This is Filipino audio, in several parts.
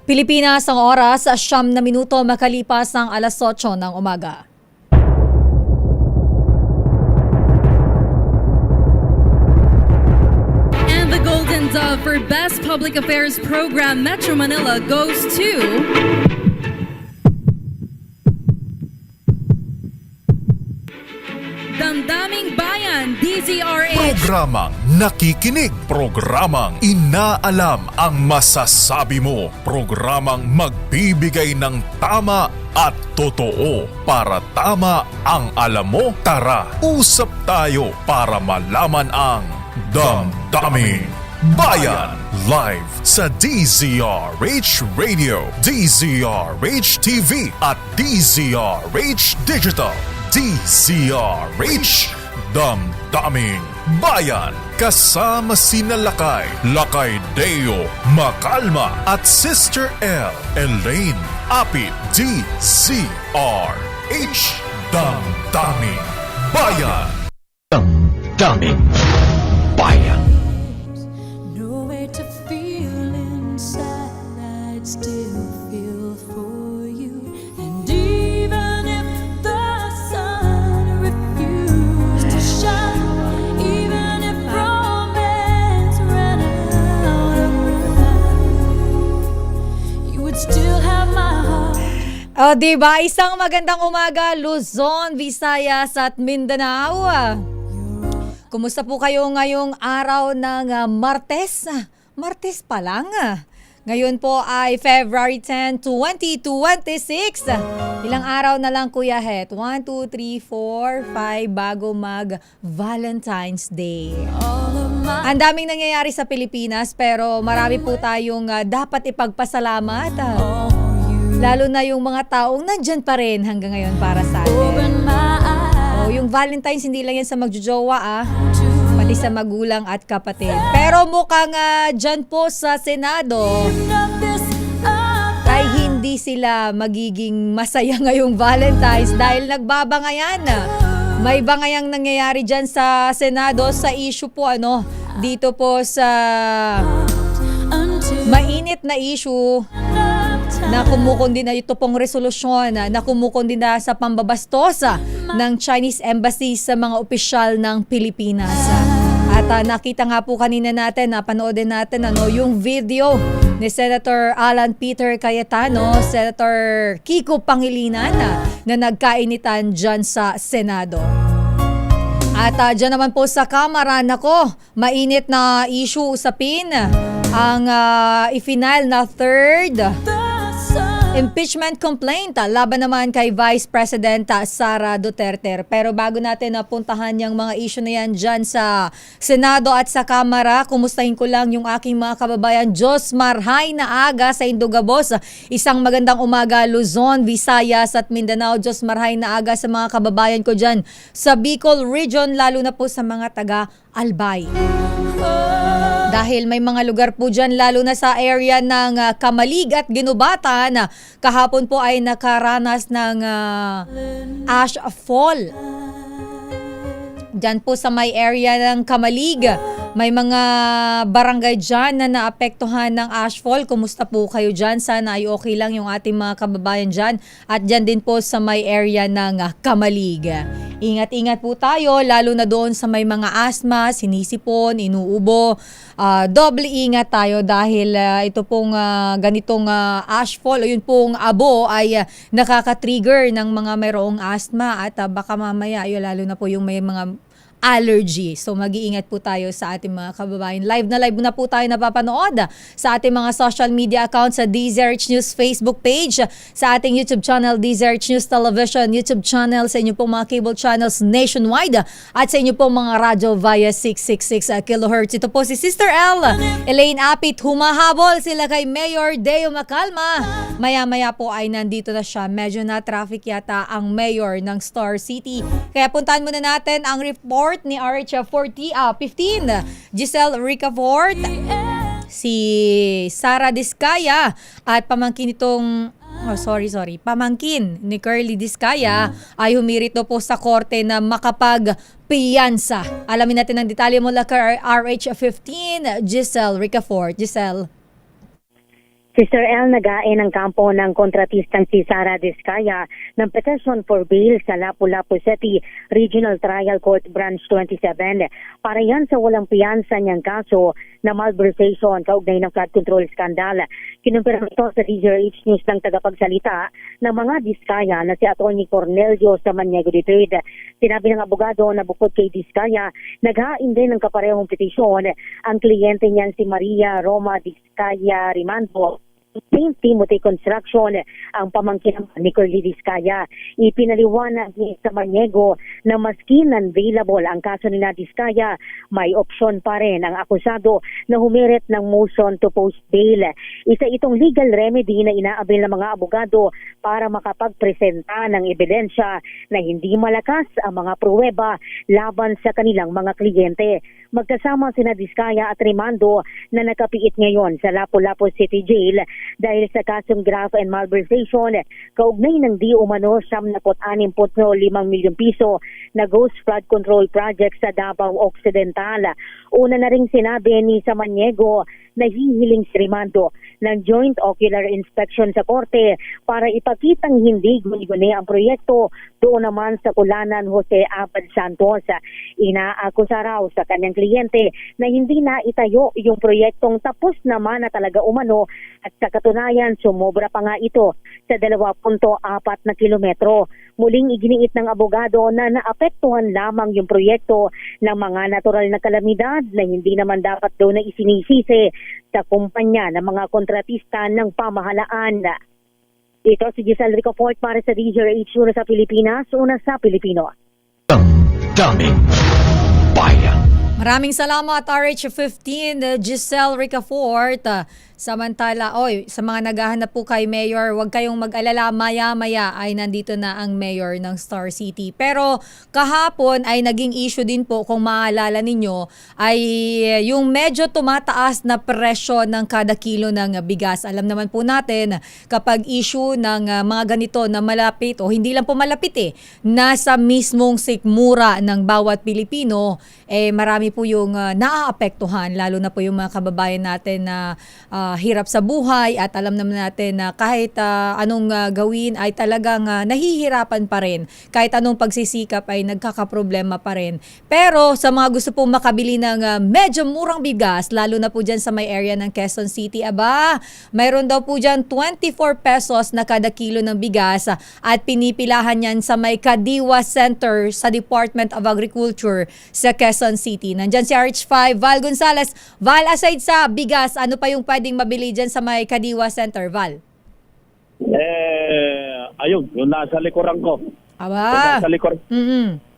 Pilipinas ang oras, 9 minuto makalipas ng alas 8 ng umaga. And the Golden Dove for Best Public Affairs Program Metro Manila goes to Damdaming Bayan, DZRH. Programang nakikinig, programang inaalam ang masasabi mo, programang magbibigay ng tama at totoo para tama ang alam mo. Tara, usap tayo para malaman ang Damdaming Bayan. Live sa DZRH Radio, DZRH TV at DZRH Digital. DZRH Damdaming Bayan. Kasama sina Lakay Deo Macalma at Sister L Elaine Apit. DZRH Damdaming Bayan. Damdaming Bayan. Nowhere to feel inside, I'd still feel for you. And even if the sun refused to shine, even if romance ran out of time, you would still have my heart. O diba, isang magandang umaga, Luzon, Visayas at Mindanao. Kumusta po kayo ngayong araw ng Martes? Martes pa lang. Ngayon po ay February 10, 2026. Ilang araw na lang, Kuya Het? 1, 2, 3, 4, 5 bago mag-Valentine's Day. Ang daming nangyayari sa Pilipinas pero marami po tayong dapat ipagpasalamat. Lalo na yung mga taong nandyan pa rin hanggang ngayon para sa atin. Yung Valentine's hindi lang yan sa magjojowa pati sa magulang at kapatid. Pero mukhang dyan po sa Senado ay hindi sila magiging masaya ngayong Valentine's dahil nagbabangayan. May bangayang nangyayari dyan sa Senado sa issue po dito po sa mainit na issue na kumukundi na ito pong resolusyon na kumukundi na sa pambabastos ng Chinese Embassy sa mga opisyal ng Pilipinas. At nakita nga po kanina natin, napanoodin natin yung video ni Senator Alan Peter Cayetano, Senator Kiko Pangilinan na nagkainitan dyan sa Senado. At dyan naman po sa Kamara, mainit na issue usapin ang ifinal na third impeachment complaint laban naman kay Vice President Sara Duterte. Pero bago natin napuntahan yung mga issue na yan dyan sa Senado at sa Kamara, kumustahin ko lang yung aking mga kababayan. Josmar, hi na aga sa Indogabos. Isang magandang umaga, Luzon, Visayas at Mindanao. Josmar, hi na aga sa mga kababayan ko dyan sa Bicol Region, lalo na po sa mga taga Albay. Dahil may mga lugar po dyan, lalo na sa area ng Kamalig at Ginubatan, kahapon po ay nakaranas ng ash fall. Dyan po sa may area ng Kamalig, may mga barangay dyan na naapektuhan ng ashfall. Kumusta po kayo dyan? Sana ay okay lang yung ating mga kababayan dyan. At dyan din po sa may area ng Kamalig. Ingat-ingat po tayo, lalo na doon sa may mga asma, sinisipon, inuubo. Doble ingat tayo dahil ito pong ganitong ashfall o yun pong abo ay nakaka-trigger ng mga mayroong asthma at baka mamaya lalo na po yung may mga allergy. So mag-iingat po tayo sa ating mga kababayan. Live na po tayo napapanood sa ating mga social media accounts sa DZRH News Facebook page, sa ating YouTube channel DZRH News Television, YouTube channel, sa inyo pong mga cable channels nationwide at sa inyo pong mga radyo via 666 kHz. Ito po si Sister L Elaine Apit, humahabol sila kay Mayor Deo Macalma. Maya-maya po ay nandito na siya. Medyo na traffic yata ang mayor ng Star City. Kaya puntahan muna natin ang report ni RH15 Giselle Ricafort, si Sara Diskaya at pamangkin nitong pamangkin ni Curly Discaya ay humirit po sa korte na makapagpiyansa. Alamin natin ang detalye mula kay RH15, Giselle Ricafort. Giselle. Sister El, nagain ang kampo ng kontratistang si Sara Discaya ng petition for bail sa Lapu-Lapu City Regional Trial Court Branch 27 para yan sa walang piyansa niyang kaso na malversation kaugnay ng flood control scandal. Kinumpirma ito sa DZRH News ng tagapagsalita ng mga Discaya na si Atty. Cornelio Samaniego III. Sinabi ng abogado na bukod kay Discaya, naghain din ng kaparehong petisyon ang kliyente niyan si Maria Roma Discaya Rimando, St. Timothy Construction, ang pamangkin ni Curly Discaya. Ipinaliwanag ni Samaniego na maski non-available ang kaso ni Discaya, may opsyon pa rin ang akusado na humirit ng motion to post bail. Isa itong legal remedy na inaabil ng mga abogado para makapagpresenta ng ebidensya na hindi malakas ang mga pruweba laban sa kanilang mga kliyente. Magkasama sina Discaya at Rimando na nakapiit ngayon sa Lapu-Lapu City Jail dahil sa kasong graft and malversation kaugnay ng di umano 76.5 milyong piso na ghost flood control project sa Davao Occidental. Una na ring sinabi ni Samaniego na hihiling si Rimando ng joint ocular inspection sa korte para ipakitang hindi guni-guni ang proyekto doon naman sa Kulanan Jose Abad Santos. Inaakusa raw sa kanyang kliyente na hindi na itayo yung proyektong tapos naman na talaga umano at sa katunayan sumobra pa nga ito sa 2.4 na kilometro. Muling iginiit ng abogado na naapektuhan lamang yung proyekto ng mga natural na kalamidad na hindi naman dapat daw na isinisisi sa kumpanya ng mga kontratista ng pamahalaan. Ito si Giselle Ricafort para sa DZRH, una sa Pilipinas, una sa Pilipino. Damdamin Bayan. Maraming salamat RH15, Giselle Ricafort. Samantala, sa mga naghahanap po kay Mayor, huwag kayong mag-alala, maya-maya ay nandito na ang Mayor ng Star City. Pero kahapon ay naging issue din po, kung maalala ninyo, ay yung medyo tumataas na presyo ng kada kilo ng bigas. Alam naman po natin, kapag issue ng mga ganito na malapit, o hindi lang po malapit nasa mismong sikmura ng bawat Pilipino, marami po yung naaapektuhan, lalo na po yung mga kababayan natin na hirap sa buhay at alam naman natin na kahit anong gawin ay talagang nahihirapan pa rin. Kahit anong pagsisikap ay nagkakaproblema pa rin. Pero sa mga gusto pong makabili ng medyo murang bigas, lalo na po dyan sa may area ng Quezon City, mayroon daw po dyan 24 pesos na kada kilo ng bigas at pinipilahan yan sa may Kadiwa Center sa Department of Agriculture sa Quezon City. Nandyan si RH5, Val Gonzales. Val, aside sa bigas, ano pa yung pwedeng mabili dyan sa may Kadiwa Center, Val? Ayun, yung nasa likuran ko. Aba. Nasa likuran.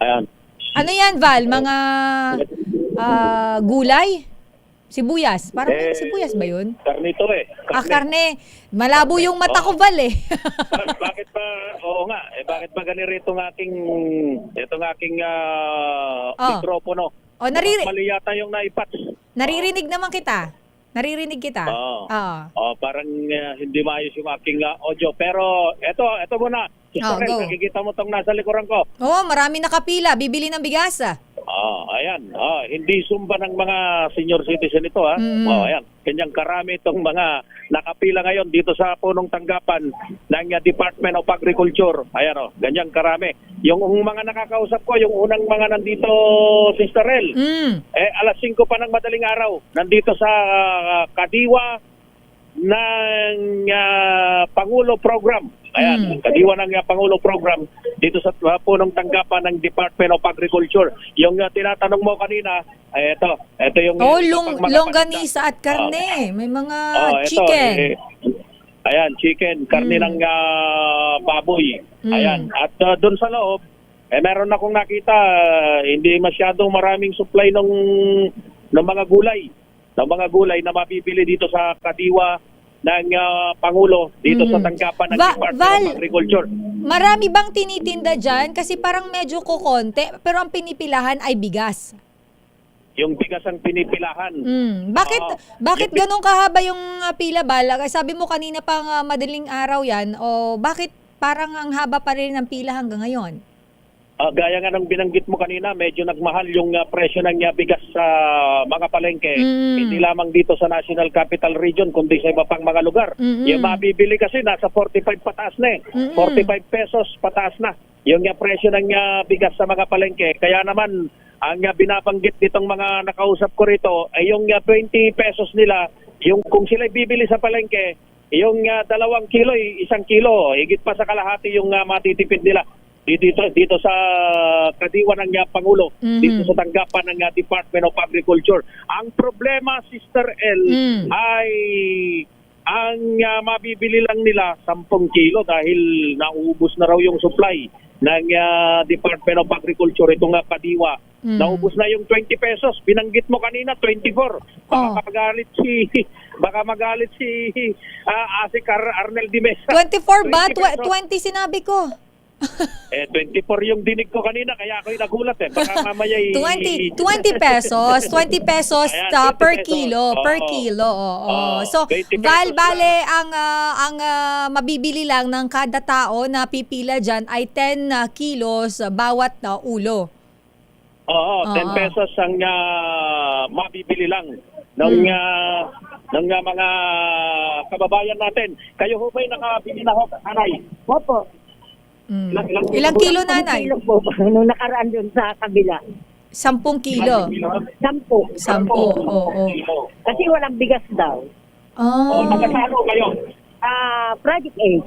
Ayan. Ano yan, Val? Mga gulay? Sibuyas? Parang sibuyas ba yun? Karne ito Karne. Malabo yung mata ko, Val Bakit ba, oo nga, bakit ba ganito itong aking mikropono? Mali yata yung naipat. Naririnig naman kita. Naririnig kita. Parang hindi maayos yung aking audio. Pero eto muna. Go. Nakikita mo tong nasa likuran ko. Marami nakapila. Bibili ng bigas. Ayan. Hindi sumba ng mga senior citizen ito. Ayan. Kanyang karami itong mga nakapila ngayon dito sa punong tanggapan ng Department of Agriculture. Ayan ganyang karami. Yung mga nakakausap ko, yung unang mga nandito, Sister El, alas 5 pa ng madaling araw, nandito sa Kadiwa ng Pangulo Program. Ayan, Kadiwa ng Pangulo Program dito sa punong tanggapan ng Department of Agriculture. Yung tinatanong mo kanina, ito yung longganisa at karne. May mga chicken. Ayan, chicken, karne ng baboy. Ayan, at doon sa loob, meron akong nakita, hindi masyadong maraming supply ng mga gulay. Ng mga gulay na mabibili dito sa Kadiwa ng Pangulo dito sa tanggapan ng Department of Agriculture. Marami bang tinitinda dyan? Kasi parang medyo kukonte, pero ang pinipilahan ay bigas. yung bigas ang pinipilahan. Bakit ganun kahaba yung pila ba? Sabi mo kanina pang madaling araw yan, o bakit parang ang haba pa rin ng pila hanggang ngayon? Gaya nga ng binanggit mo kanina, medyo nagmahal yung presyo ng bigas sa mga palengke. Hindi lamang dito sa National Capital Region, kundi sa iba pang mga lugar. Yung mabibili kasi nasa 45 pataas na eh. 45 pesos pataas na yung presyo ng bigas sa mga palengke. Kaya naman, ang binabanggit nitong mga nakausap ko rito ay yung 20 pesos nila, yung kung sila bibili sa palengke, yung 2 kilo, 1 kilo, higit pa sa kalahati yung matitipid nila dito sa kadiwa ng Pangulo, dito sa tanggapan ng Department of Agriculture. Ang problema, Sister L, ay ang mabibili lang nila 10 kilo dahil nauubos na raw yung supply ng Department of Agriculture, itong kadiwa. Naubos na yung 20 pesos. Binanggit mo kanina, 24. Baka magalit si Asik Arnel Di Mesa. 24 ba? 20 20 sinabi ko. 24 yung dinig ko kanina, kaya ako'y nagulat eh. Baka mamaya 20 pesos, 20 pesos Ayan, 20 per pesos. kilo, per kilo. Oo. So, 20 pesos bale ang mabibili lang ng kada tao na pipila diyan ay 10 kilos bawat ulo. Oo, 10 pesos ang mabibili lang ng mga kababayan natin. Kayo ho ba'y nakabili na ho, Anay? Opo. Ilang kilo, nanay? Kilo po, nung nakaraan dun sa kabila. 10 kilo. 10. 10. Oo. Kasi walang bigas daw. Magkasano kayo? Project 8.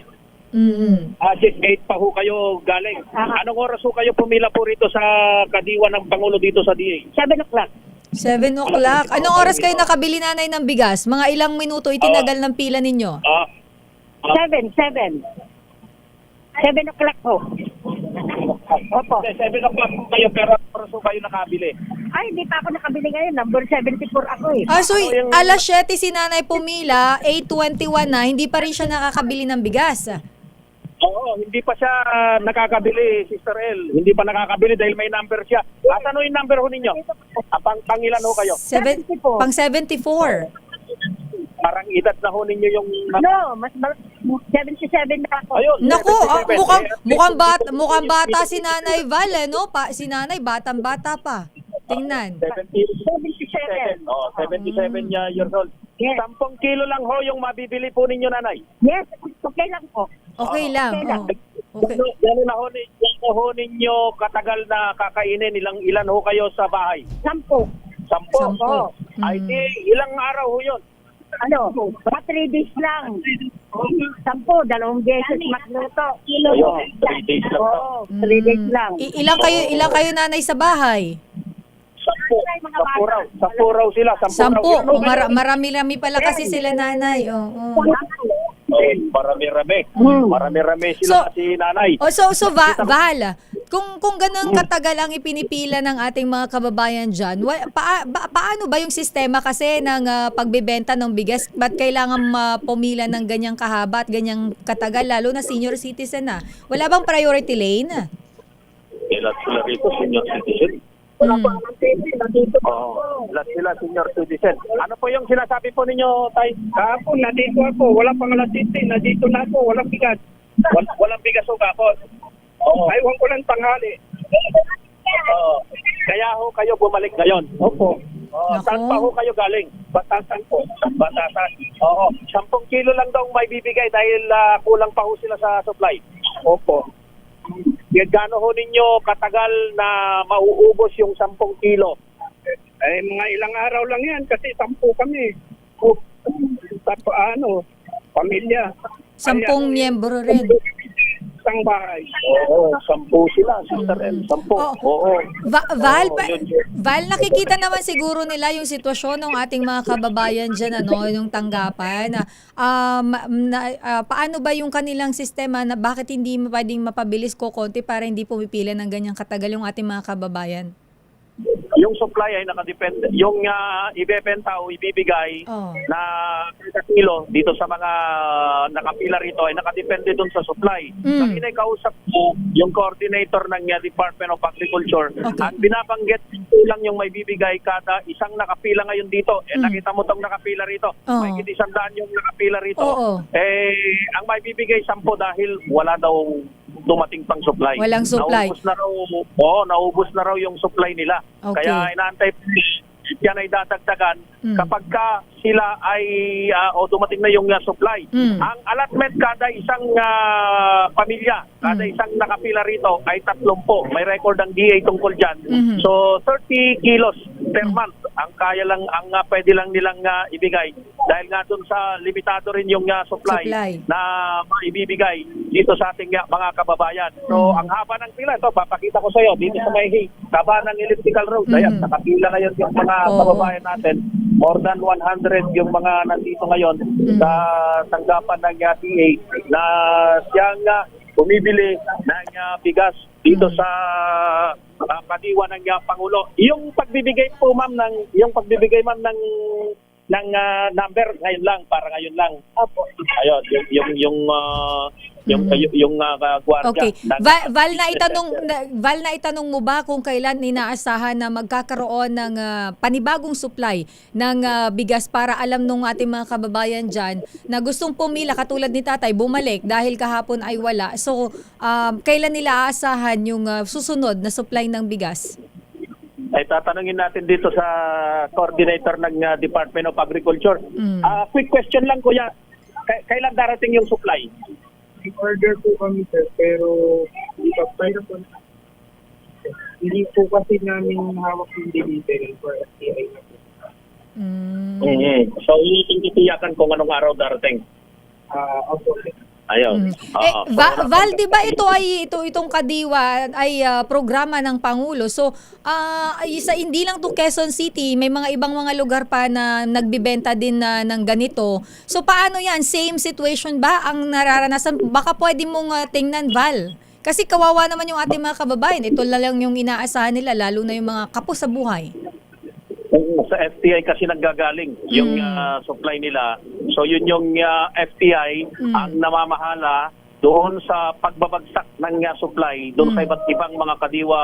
Just 8 pa ho kayo galing. Anong oras ho kayo pumila po rito sa kadiwa ng Pangulo dito sa DA? 7 o'clock. 7 o'clock. Anong oras kayo nakabili, nanay, ng bigas? Mga ilang minuto itinagal ng pila ninyo? 7 o'clock po. Opo. 7 o'clock po kayo, pero oras ho kayo nakabili. Ay, hindi pa ako nakabili ngayon. Number 74 ako eh. So alas 7 si nanay pumila, 8:21 na, hindi pa rin siya nakakabili ng bigas. Oo, hindi pa siya nakakabili, Sister El. Hindi pa nakakabili dahil may number siya. At ano yung number ho ninyo? Pangilan ho kayo? 74. Pang 74. Parang edad na ho ninyo yung... No, 77 na ako. Ayun, Naku, 77. mukhang bata si Nanay Val, no? Si Nanay batang-bata pa. Tingnan. 77. Oh, 77 years old. Yes. 10 kilo lang ho yung mabibili po ninyo, nanay. Yes, okay lang po. Okay lang. Okay lang. Okay. Gano'n na ho ninyo katagal na kakainin, ilan ho kayo sa bahay? 10. 10. Sampo. Ay, di, ilang araw ho yun? Ano? Mga 3 days lang. 10, 2 beses magluto. Ayun, 3 days lang. Oo, 3 days lang. Ilang kayo, nanay, sa bahay? 10 raw sila. 10 10. raw. Marami-rami pala kasi sila, nanay. Oo. Marami-rami. Marami-rami So- sila si nanay. So Val, kung ganun katagal ang ipinipila ng ating mga kababayan dyan, paano ba yung sistema kasi ng pagbebenta ng bigas? Ba't kailangan pumila ng ganyang kahaba at ganyang katagal, lalo na senior citizen na? Wala bang priority lane? Ilan sila rito, senior citizen? Wala pa naman nandito. Lahat sila senior citizen. Ano po yung sinasabi po ninyo, Tay? Kahapon, nandito ako. Wala pang alas 7. Nandito na ako. Walang bigas. Walang bigas o kapon. Oo. Aywan ko lang tanghali. Oo. Kaya ho kayo bumalik ngayon. Opo. Naku. Saan pa ho kayo galing? Batasan po. Batasan. Oo. 10 kilo lang daw may bibigay dahil kulang pa ho sila sa supply. Opo. Gaano ho ninyo katagal na mauubos yung 10 kilo? Eh, mga ilang araw lang yan kasi 10 kami. Pamilya. 10 miyembro rin. Isang bahay. Oo, 10 sila, Sister M. 10. Oo. Val, nakikita naman siguro nila yung sitwasyon ng ating mga kababayan dyan, yung tanggapan. Paano ba yung kanilang sistema na bakit hindi pwedeng mapabilis ko konti para hindi pumipila ng ganyang katagal yung ating mga kababayan? yung supply ay nakadepende, yung ibebenta o ibibigay Oh. na kada kilo dito sa mga nakapila rito ay nakadepende dun sa supply. Ang kinakausap ko, yung coordinator ng Department of Agriculture, Okay. ang binabanggit lang yung may bibigay kada isang nakapila ngayon dito. Nakita mo tong nakapila rito. Oh. May 100 yung nakapila rito. Oo. Ang may bibigay 10 dahil wala daw dumating pang supply. Walang supply. Naubos na raw yung supply nila. Okay. Kaya inaantay yan ay dadagdagan kapag ka sila ay dumating na yung supply. Ang allotment kada isang pamilya, kada isang nakapila rito ay 30. May record ang DA tungkol dyan. So 30 kilos per month ang kaya lang, ang pwede lang nilang ibigay dahil nga dun sa limitado rin yung supply na maibibigay dito sa ating mga kababayan. So ang haba ng pila, ito papakita ko sa iyo dito sa may taba ng elliptical road. Ayan, nakapila ngayon yung mga kababayan natin. More than 100 yung mga nandito ngayon sa tanggapan ng DA na siyang bumibili ng bigas dito sa kadiwa ng Pangulo. Yung pagbibigay po ma'am ng number ngayon lang, para ngayon lang. Ayun, yung gwardiya. Okay. Val, naitanong mo ba kung kailan inaasahan na magkakaroon ng panibagong supply ng bigas para alam nung ating mga kababayan dyan na gustong pumila katulad ni tatay bumalik dahil kahapon ay wala. So, kailan nila aasahan yung susunod na supply ng bigas? Ay tatanungin natin dito sa coordinator ng Department of Agriculture. Quick question lang kuya. Kailan darating yung supply? Order po kami sir, pero hindi po kasi namin hawak yung delivery for FTI na po. So, titiyakan kung anong araw darating. Opo. Ayun. Val, di ba itong Kadiwa ay programa ng Pangulo? So, hindi lang to Quezon City, may mga ibang mga lugar pa na nagbibenta din ng ganito. So, paano yan? Same situation ba ang nararanasan? Baka pwede mong tingnan, Val. Kasi kawawa naman yung ating mga kababayan. Ito lang yung inaasahan nila, lalo na yung mga kapos sa buhay. Sa FTI kasi nanggagaling yung supply nila. So yun yung FTI ang namamahala doon sa pagbabagsak ng supply doon sa iba't ibang mga kadiwa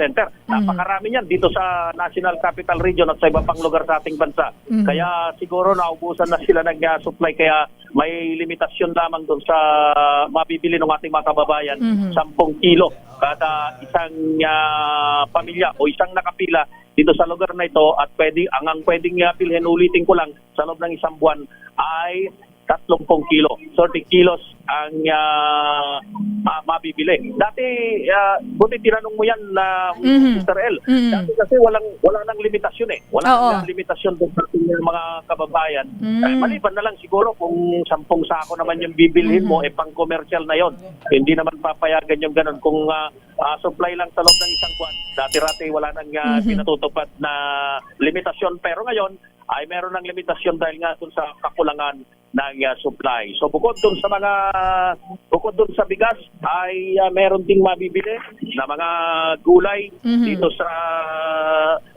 center. Napakarami yan dito sa National Capital Region at sa iba pang lugar sa ating bansa. Kaya siguro naubusan na sila ng supply kaya may limitasyon lamang doon sa mabibili ng ating mga kababayan, 10 kilo kada isang pamilya o isang nakapila dito sa lugar na ito at ang pwedeng bilhin, ulitin ko lang, sa loob ng isang buwan ay 30 kilo. 30 kilos ang mabibili. Dati, buti tinanong mo yan na Mr. L. Dati kasi wala nang limitasyon eh. Wala nang limitasyon doon sa mga kababayan. Maliban na lang siguro kung 10 sako naman yung bibilhin mo, pang commercial na yon. Hindi naman papayagan yung ganun. Kung supply lang sa loob ng isang buwan, dati-rati wala nang pinatutupad na limitasyon. Pero ngayon, ay meron ng limitasyon dahil nga dun sa kakulangan ng supply. So bukod dun sa bigas ay meron ding mabibili na mga gulay dito sa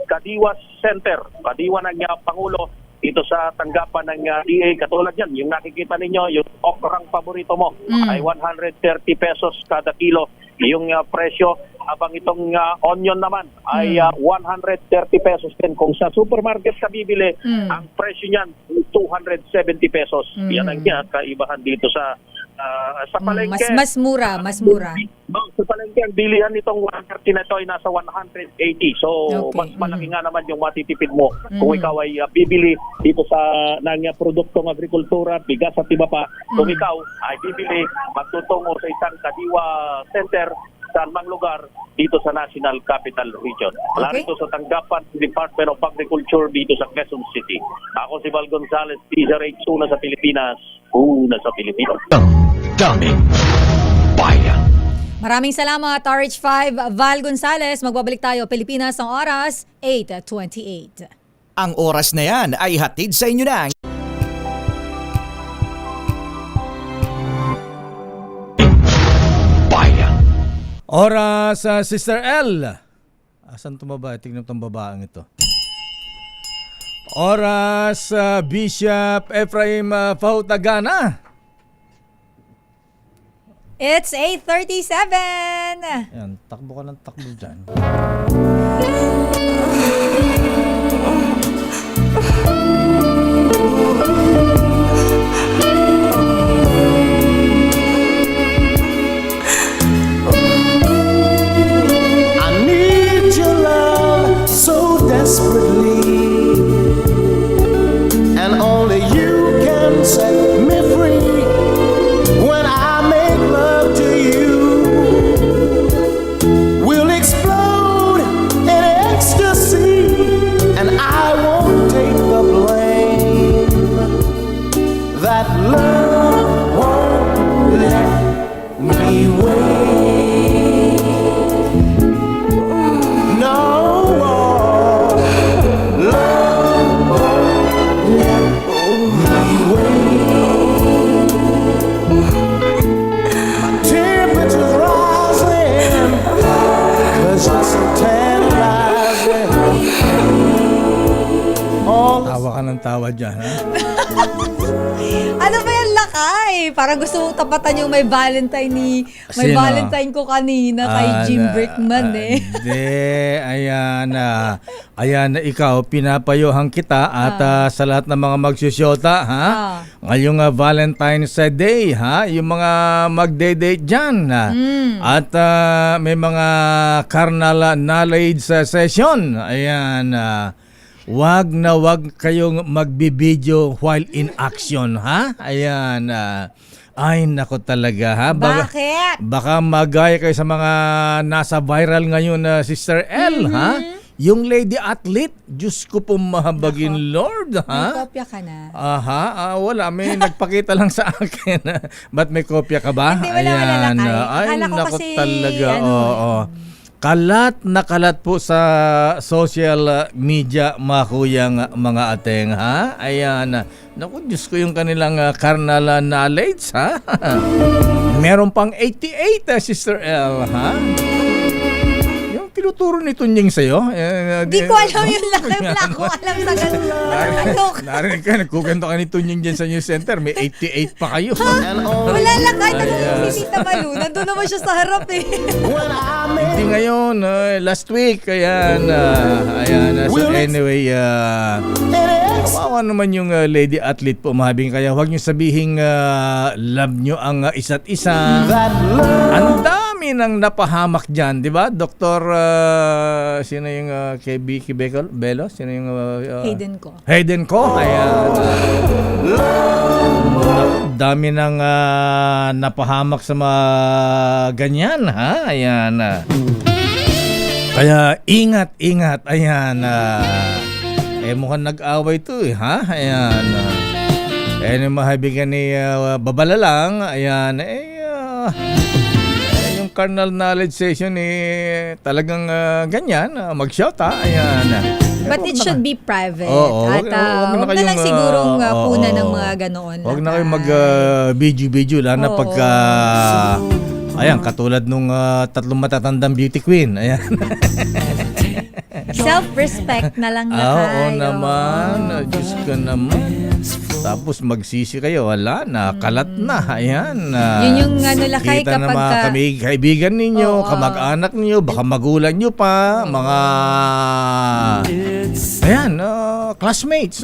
Kadiwa Center, Kadiwa ng Pangulo, dito sa tanggapan ng DA. Katulad yan, yung nakikita ninyo, yung okrang paborito mo ay 130 pesos kada kilo. Yung presyo, habang itong onion naman ay 130 pesos din. Kung sa supermarket ka bibili, ang presyo niyan 270 pesos. Yan ang kaibahan dito sa palengke. Mas mura. Sa palengke, ang bilihan nitong 130 na ito ay nasa 180. So, mas malaki nga naman yung matitipid mo kung ikaw ay bibili dito sa produktong agrikultura, bigas at iba pa. Kung ikaw ay bibili, magtutungo sa isang Kadiwa Center sa anumang lugar dito sa National Capital Region. Narito sa tanggapan ng Department of Agriculture dito sa Quezon City. Ako si Val Gonzales, DZRH, una sa Pilipinas, una sa Pilipinas. Damdamin Bayan. Maraming salamat, RH5 Val Gonzales. Magbabalik tayo, Pilipinas, ang oras, 8:28. Ang oras na yan ay hatid sa inyo ng Bayan. Oras, Sister L. Asan itong babae? Tignan itong babaeng ito. Oras, Bishop Ephraim Pautagana. It's 8:37. Yan, takbo ka ng takbo dyan. I need your love so desperately, and only you can set me free. When I make love to you, we'll explode in ecstasy, and I won't take the blame. That love won't let me wait. No, love won't let me wait. My temperature's rising, 'cause you're so tantalizing. All Tawa ka ng tawa dyan, ha? Ano ba yan, lakay? Parang gusto mong tapatan yung may Valentine Sino? Valentine ko kanina kay Jim Brickman eh. Hindi, ayan na ikaw, pinapayuhan kita at sa lahat ng mga magsusyota, ha? Ngayong Valentine's Day, ha? Yung mga magde-date dyan, ha? At may mga carnal knowledge session, ayan, wag na wag kayong magbibideo while in action, ha? Ayan. Ay, nako talaga, ha? Bakit? Baka magaya kayo sa mga nasa viral ngayon na Sister L, ha? Yung lady athlete, Diyos ko po mahabagin, Lord, May ha? kopya ka na. Aha, wala. May nagpakita lang sa akin. Ba't may kopya ka ba? Hindi, wala lakay. Ay, Akala ko nako kasi, talaga. ano, Oo. Kalat na kalat po sa social media, mga kuyang mga ateng, ha? Ayan. Naku, Diyos ko yung kanilang carnal knowledge, ha? Meron pang 88, Sister L, ha? Yung tinuturo ni Tunying sa'yo. Di ko alam yung lakay. Wala akong alam sa ganun. Ano? Narinig ka, nagkukento ka ni Tunying dyan sa news center. May 88 pa kayo. Wala lakay. Ayan. Si Tita Malu. Nandun naman siya sa harap eh. Hindi ngayon, last week, ayan. So anyway, kawawa naman yung lady athlete po, mahabing, kaya huwag nyo sabihing love nyo ang isa't isa. Ang dami nang napahamak dyan, di ba? Dr. Sino yung kay Vicky Bello? Sino yung Hayden ko? Ayan. Dami nang napahamak sa mga ganyan, ha? Ayan. Kaya ingat. Ayan. Mukhang nag-away to, ha? Ayan. Yung mahabigan ni babala lang. Ayan. Yung carnal knowledge session talagang ganyan. Mag-shota. Ayan. But it should be private. Oo, At huwag na lang sigurong puna ng mga ganoon. Huwag na kayong mag-video lang na pagka... Ayan, katulad nung tatlong matatandang beauty queen. Ayan. Self-respect na lang na Oo kayo. naman. Diyos ka naman. Tapos magsisi kayo. Wala na. Kalat na. Ayan. Yun yung lakay Kita na mga kaibigan ninyo, kamag-anak ninyo, baka magulang nyo pa, mga... Ayan, classmates.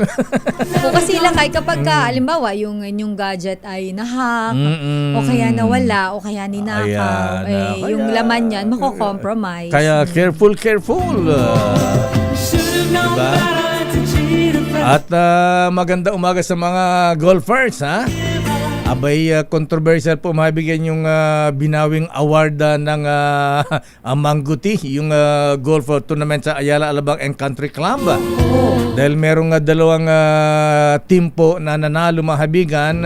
O kasi lakay kapag halimbawa yung inyong gadget ay nahack, o kaya nawala, o kaya ninakaw, Ayan, yung laman yan, mako-compromise. Kaya careful. Diba? At maganda umaga sa mga golfers, ha? Abay, controversial po mabigyan yung binawing award ng Manguti, yung golf tournament sa Ayala Alabang and Country Club. Dahil merong dalawang team po na nanalo mahabigan,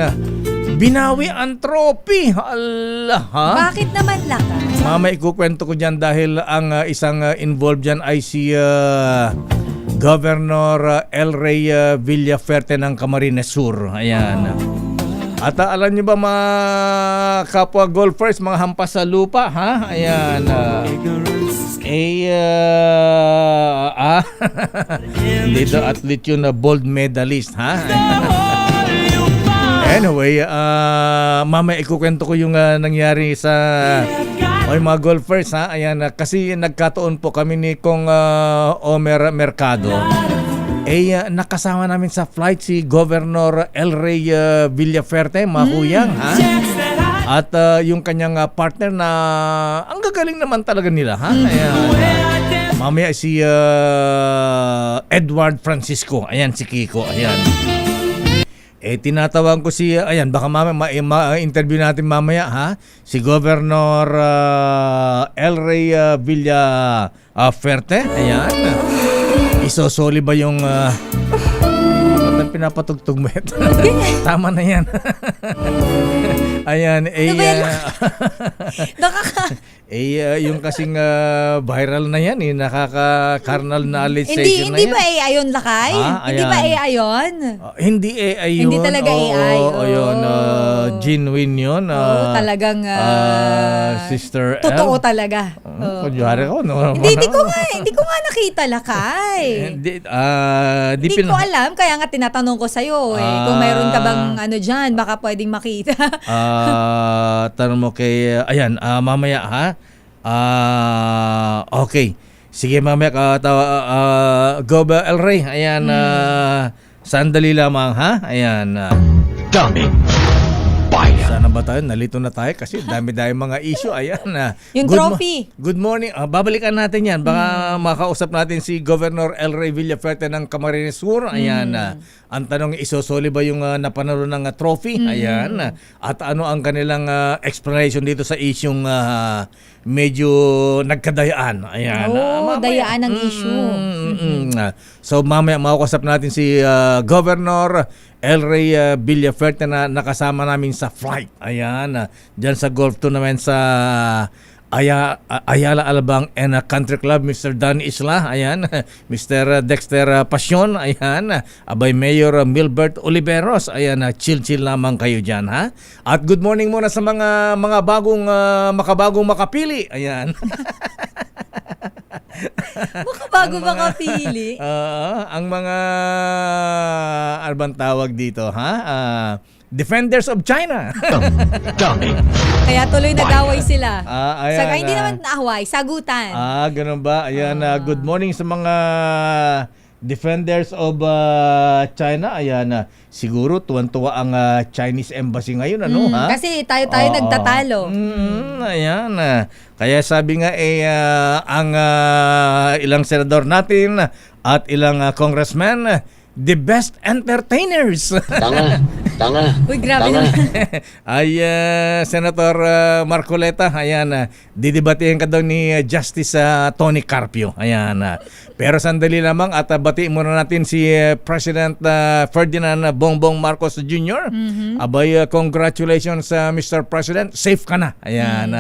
binawi ang trophy. Allah, ha? Bakit naman lakas? Mama, ikukwento ko dyan dahil ang isang involved dyan ay si Governor El Rey Villaferte ng Camarines Sur. Ayan. At alam niyo ba mga kapwa golfers, mga hampas sa lupa, ha? Ayan. Hindi daw athlete yun na gold medalist, ha? Anyway, mamaya ikukwento ko yung nangyari sa mga golfers, ha? Ayan, kasi nagkataon po kami ni Kong Omer Mercado. Nakasama namin sa flight si Governor El Rey Villaferte, mahuyang, ha? At yung kanyang partner na ang gagaling naman talaga nila, ha? Ayan, mamaya si Edward Francisco, ayan si Kiko, ayan. Tinatawag ko si, ayan, baka mamaya ma-interview natin mamaya, ha? Si Governor El Rey Villaferte, ayan. Isosoli ba yung pinapatugtog mo ito? Tama na yan. Ayan, yung kasing viral na yan, nakaka-carnal knowledge session na yan. Hindi ba AI yun, Lakay? Hindi ba AI yun? Hindi AI yun. Hindi talaga AI. Ayun, genuine yun. Talagang Sister L. totoo talaga. Kunyari ko, no? Hindi ko nga nakita, Lakay. Hindi ko alam, kaya nga tinatanong ko sa'yo kung mayroon ka bang dyan, baka pwedeng makita. Tanong mo kay, ayan, mamaya, ha? Okay. Sige, mamaya, Gob El Rey, ayan, sandali lamang, ha? Ayan. Daming bayan. Sana ba tayo? Nalito na tayo kasi dami-dami mga issue. Ayan. Yung trophy. Good morning. Babalikan natin yan. Baka makausap natin si Governor El Rey Villaferte ng Camarines Sur. Ayan. Ang tanong, isosoli ba yung napanalo ng trophy? Ayan. At ano ang kanilang explanation dito sa isyong medyo nagkadayaan? Ayan. Dayaan ng issue. So mamaya makausap natin si Governor El Rey Villaferte na nakasama namin sa flight. Ayan, dyan sa golf tournament sa Ayala Alabang and Country Club, Mr. Dan Isla, ayan, Mr. Dexter Pasion, ayan, abay Mayor Milbert Oliveros, ayan, chill lamang kayo dyan, ha? At good morning muna sa mga makabagong makapili, ayan. Bago makapili. Ang mga arbang tawag dito, ha? Defenders of China. Kaya tuloy nag-away sila. Ayan, Hindi naman naaway, sagutan. Ganun ba? Ayan, good morning sa mga Defenders of China. Ayan, siguro tuwan-tuwa ang Chinese Embassy ngayon, ano, ha? Kasi tayo nagtatalo. Ayan, kaya sabi nga ang ilang senador natin at ilang congressmen, the best entertainers. Tanga. Uy, grabe naman. Ay, Senator Marcoleta, ayan, didebatehin ka daw ni Justice Tony Carpio. Ayan. Pero sandali lamang at batiin muna natin si President Ferdinand Bongbong Marcos Jr. Abay, congratulations Mr. President. Safe ka na. Ayan.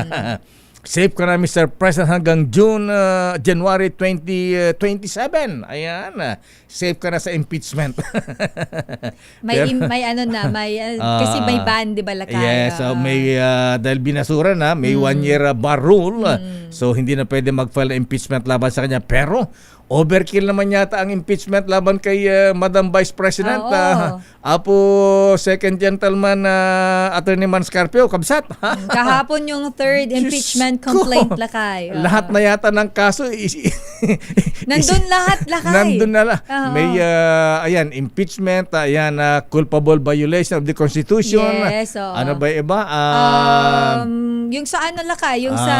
Safe ka na, Mr. President, hanggang January 2027. Ayan. Safe ka na sa impeachment. May kasi may ban, di ba, Lakay? Yes, may dahil binasura na, may 1 year bar rule. So hindi na pwede mag-file ng impeachment laban sa kanya. Pero overkill naman yata ang impeachment laban kay Madam Vice President. Apo Second Gentleman Attorney Man Scarpio, kabsat. Kahapon yung third impeachment complaint, Lakay. Lahat na yata ng kaso nandun lahat, Lakay. Nandun na lang. May ayan, impeachment, ayan, culpable violation of the Constitution. Yes, ano ba iba? Yung sa Lakay, yung sa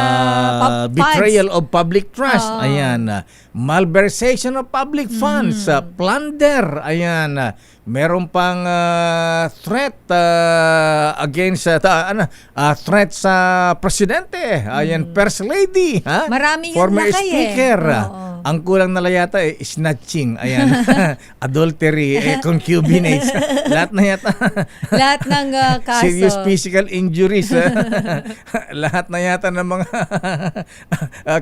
betrayal of public trust. Ayan. Malversation of public funds, plunder. Ayan. Meron pang threat against threat sa presidente. Ayan, First Lady, ha? Marami former Lakay, speaker. Ang kulang na yata snatching, ayan. Adultery, concubinage. Lahat na yata. Lahat ng kaso. Serious physical injuries. Lahat na yata ng mga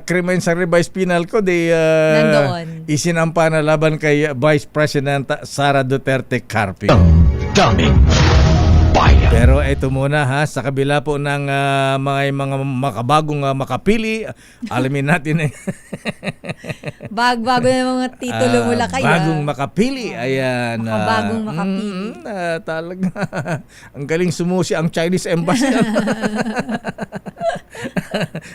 krimen sa revised penal code nandoon. Isinampa na laban kay Vice President Sara Duterte Carpio. Daming bayan. Pero ito muna ha, sa kabila po ng mga makabagong makapili, alamin natin Bago na mga titulo mula kayo. bagong makapili. Ayan. Makabagong makapili. Talaga. Ang galing sumusi ang Chinese Embassy.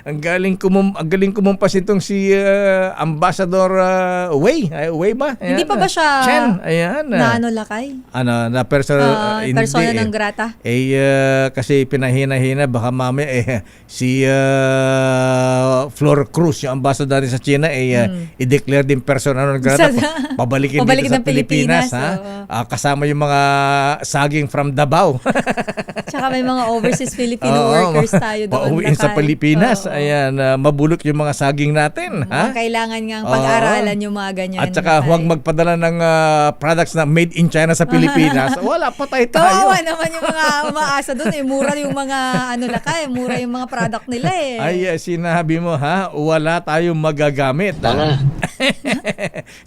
ang galing kumumpas itong si Ambassador Wei. Wei ba? Ayan. Hindi pa ba siya Chen. Ayan. na ano lakay? Na persona Persona ng grata? Kasi pinahina-hina baka mamaya si Flor Cruz, yung ambassador natin sa China, i-declare din persona non grata. Pabalikin dito sa Pilipinas. Ha? Kasama yung mga saging from Davao. Tsaka may mga overseas Filipino workers tayo doon. Pauwiin sa Pilipinas. Oo. Ayan, mabulok yung mga saging natin. Ha? Kailangan nga pag-aralan yung mga ganyan. At saka huwag magpadala ng products na made in China sa Pilipinas. Wala, patay tayo. Kawawa naman yung mga umaasa doon. Mura yung mga mura yung mga product nila eh. Ay, sinabi mo ha, wala tayong magagamit.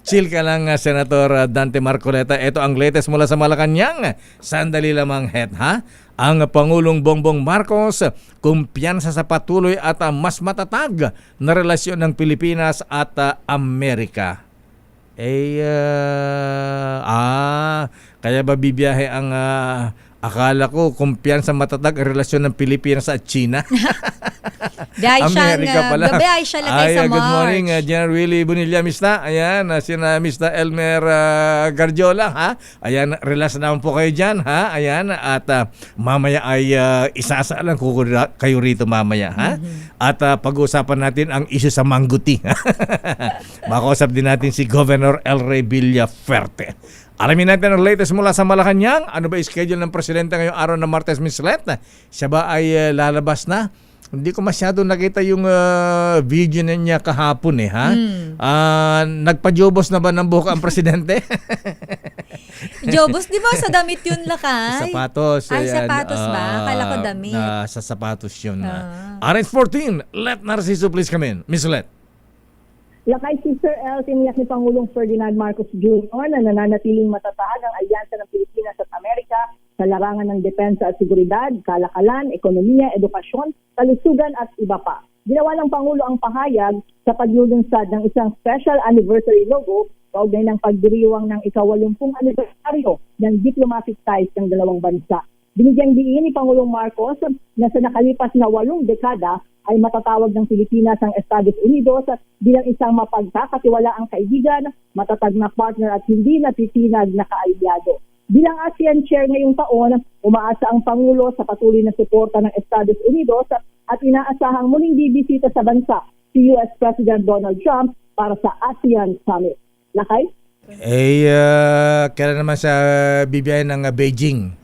Chill ka lang, Senator Dante Marcoleta. Ito ang latest mula sa Malacanang. Sandali lamang, het ha? Ang Pangulong Bongbong Marcos, kumpiyansa sa patuloy at mas matatag na relasyon ng Pilipinas at Amerika. Kaya ba bibiyahe ang akala ko kumpiyansa matatag ang relasyon ng Pilipinas at China? Amerika pala. Gabi siya lagay sa March. Good morning, General Willie Bonilla, Mista. Ayan, sina Mista Elmer Gardiola, ha? Ayan, relax naman po kayo dyan, ha? Ayan, at mamaya ay isasaalan ko kayo rito mamaya, ha? At pag-uusapan natin ang issue sa Mangguti. Makausap din natin si Governor El Rey Villaferte. Alamin natin ang latest mula sa Malacanang. Ano ba schedule ng presidente ngayong araw ng Martes, Miss Let? Siya ba ay lalabas na? Hindi ko masyado nakita yung video niya kahapon ha? Nagpa-jobos na ba ng buhok ang presidente? Jobos, di ba sa damit yun lakay? Sapatos. Ay, sapatos ba? Akala ko damit. Sa sapatos yun. RH14, Let Narciso please come in. Miss Let. Lakay si Sir El, tiniyak ni Pangulong Ferdinand Marcos Jr. na nananatiling matatag ang alyansa ng Pilipinas at Amerika sa larangan ng depensa at seguridad, kalakalan, ekonomiya, edukasyon, kalusugan at iba pa. Ginawa ng Pangulo ang pahayag sa paglulunsad ng isang special anniversary logo kaugnay ng pagdiriwang ng ika-80 anibersaryo ng diplomatic ties ng dalawang bansa. Binigyang diin ni Pangulong Marcos na sa nakalipas na 8 dekada ay matatawag ng Pilipinas ang Estados Unidos bilang isang mapagkakatiwalaang kaibigan, matatag na partner at hindi natitinag na kaalyado. Bilang ASEAN Chair ngayong taon, umaasa ang Pangulo sa patuloy na suporta ng Estados Unidos at inaasahang muling bibisita sa bansa si US President Donald Trump para sa ASEAN Summit. Lakay? Kailan naman sa bibiyahe ng Beijing?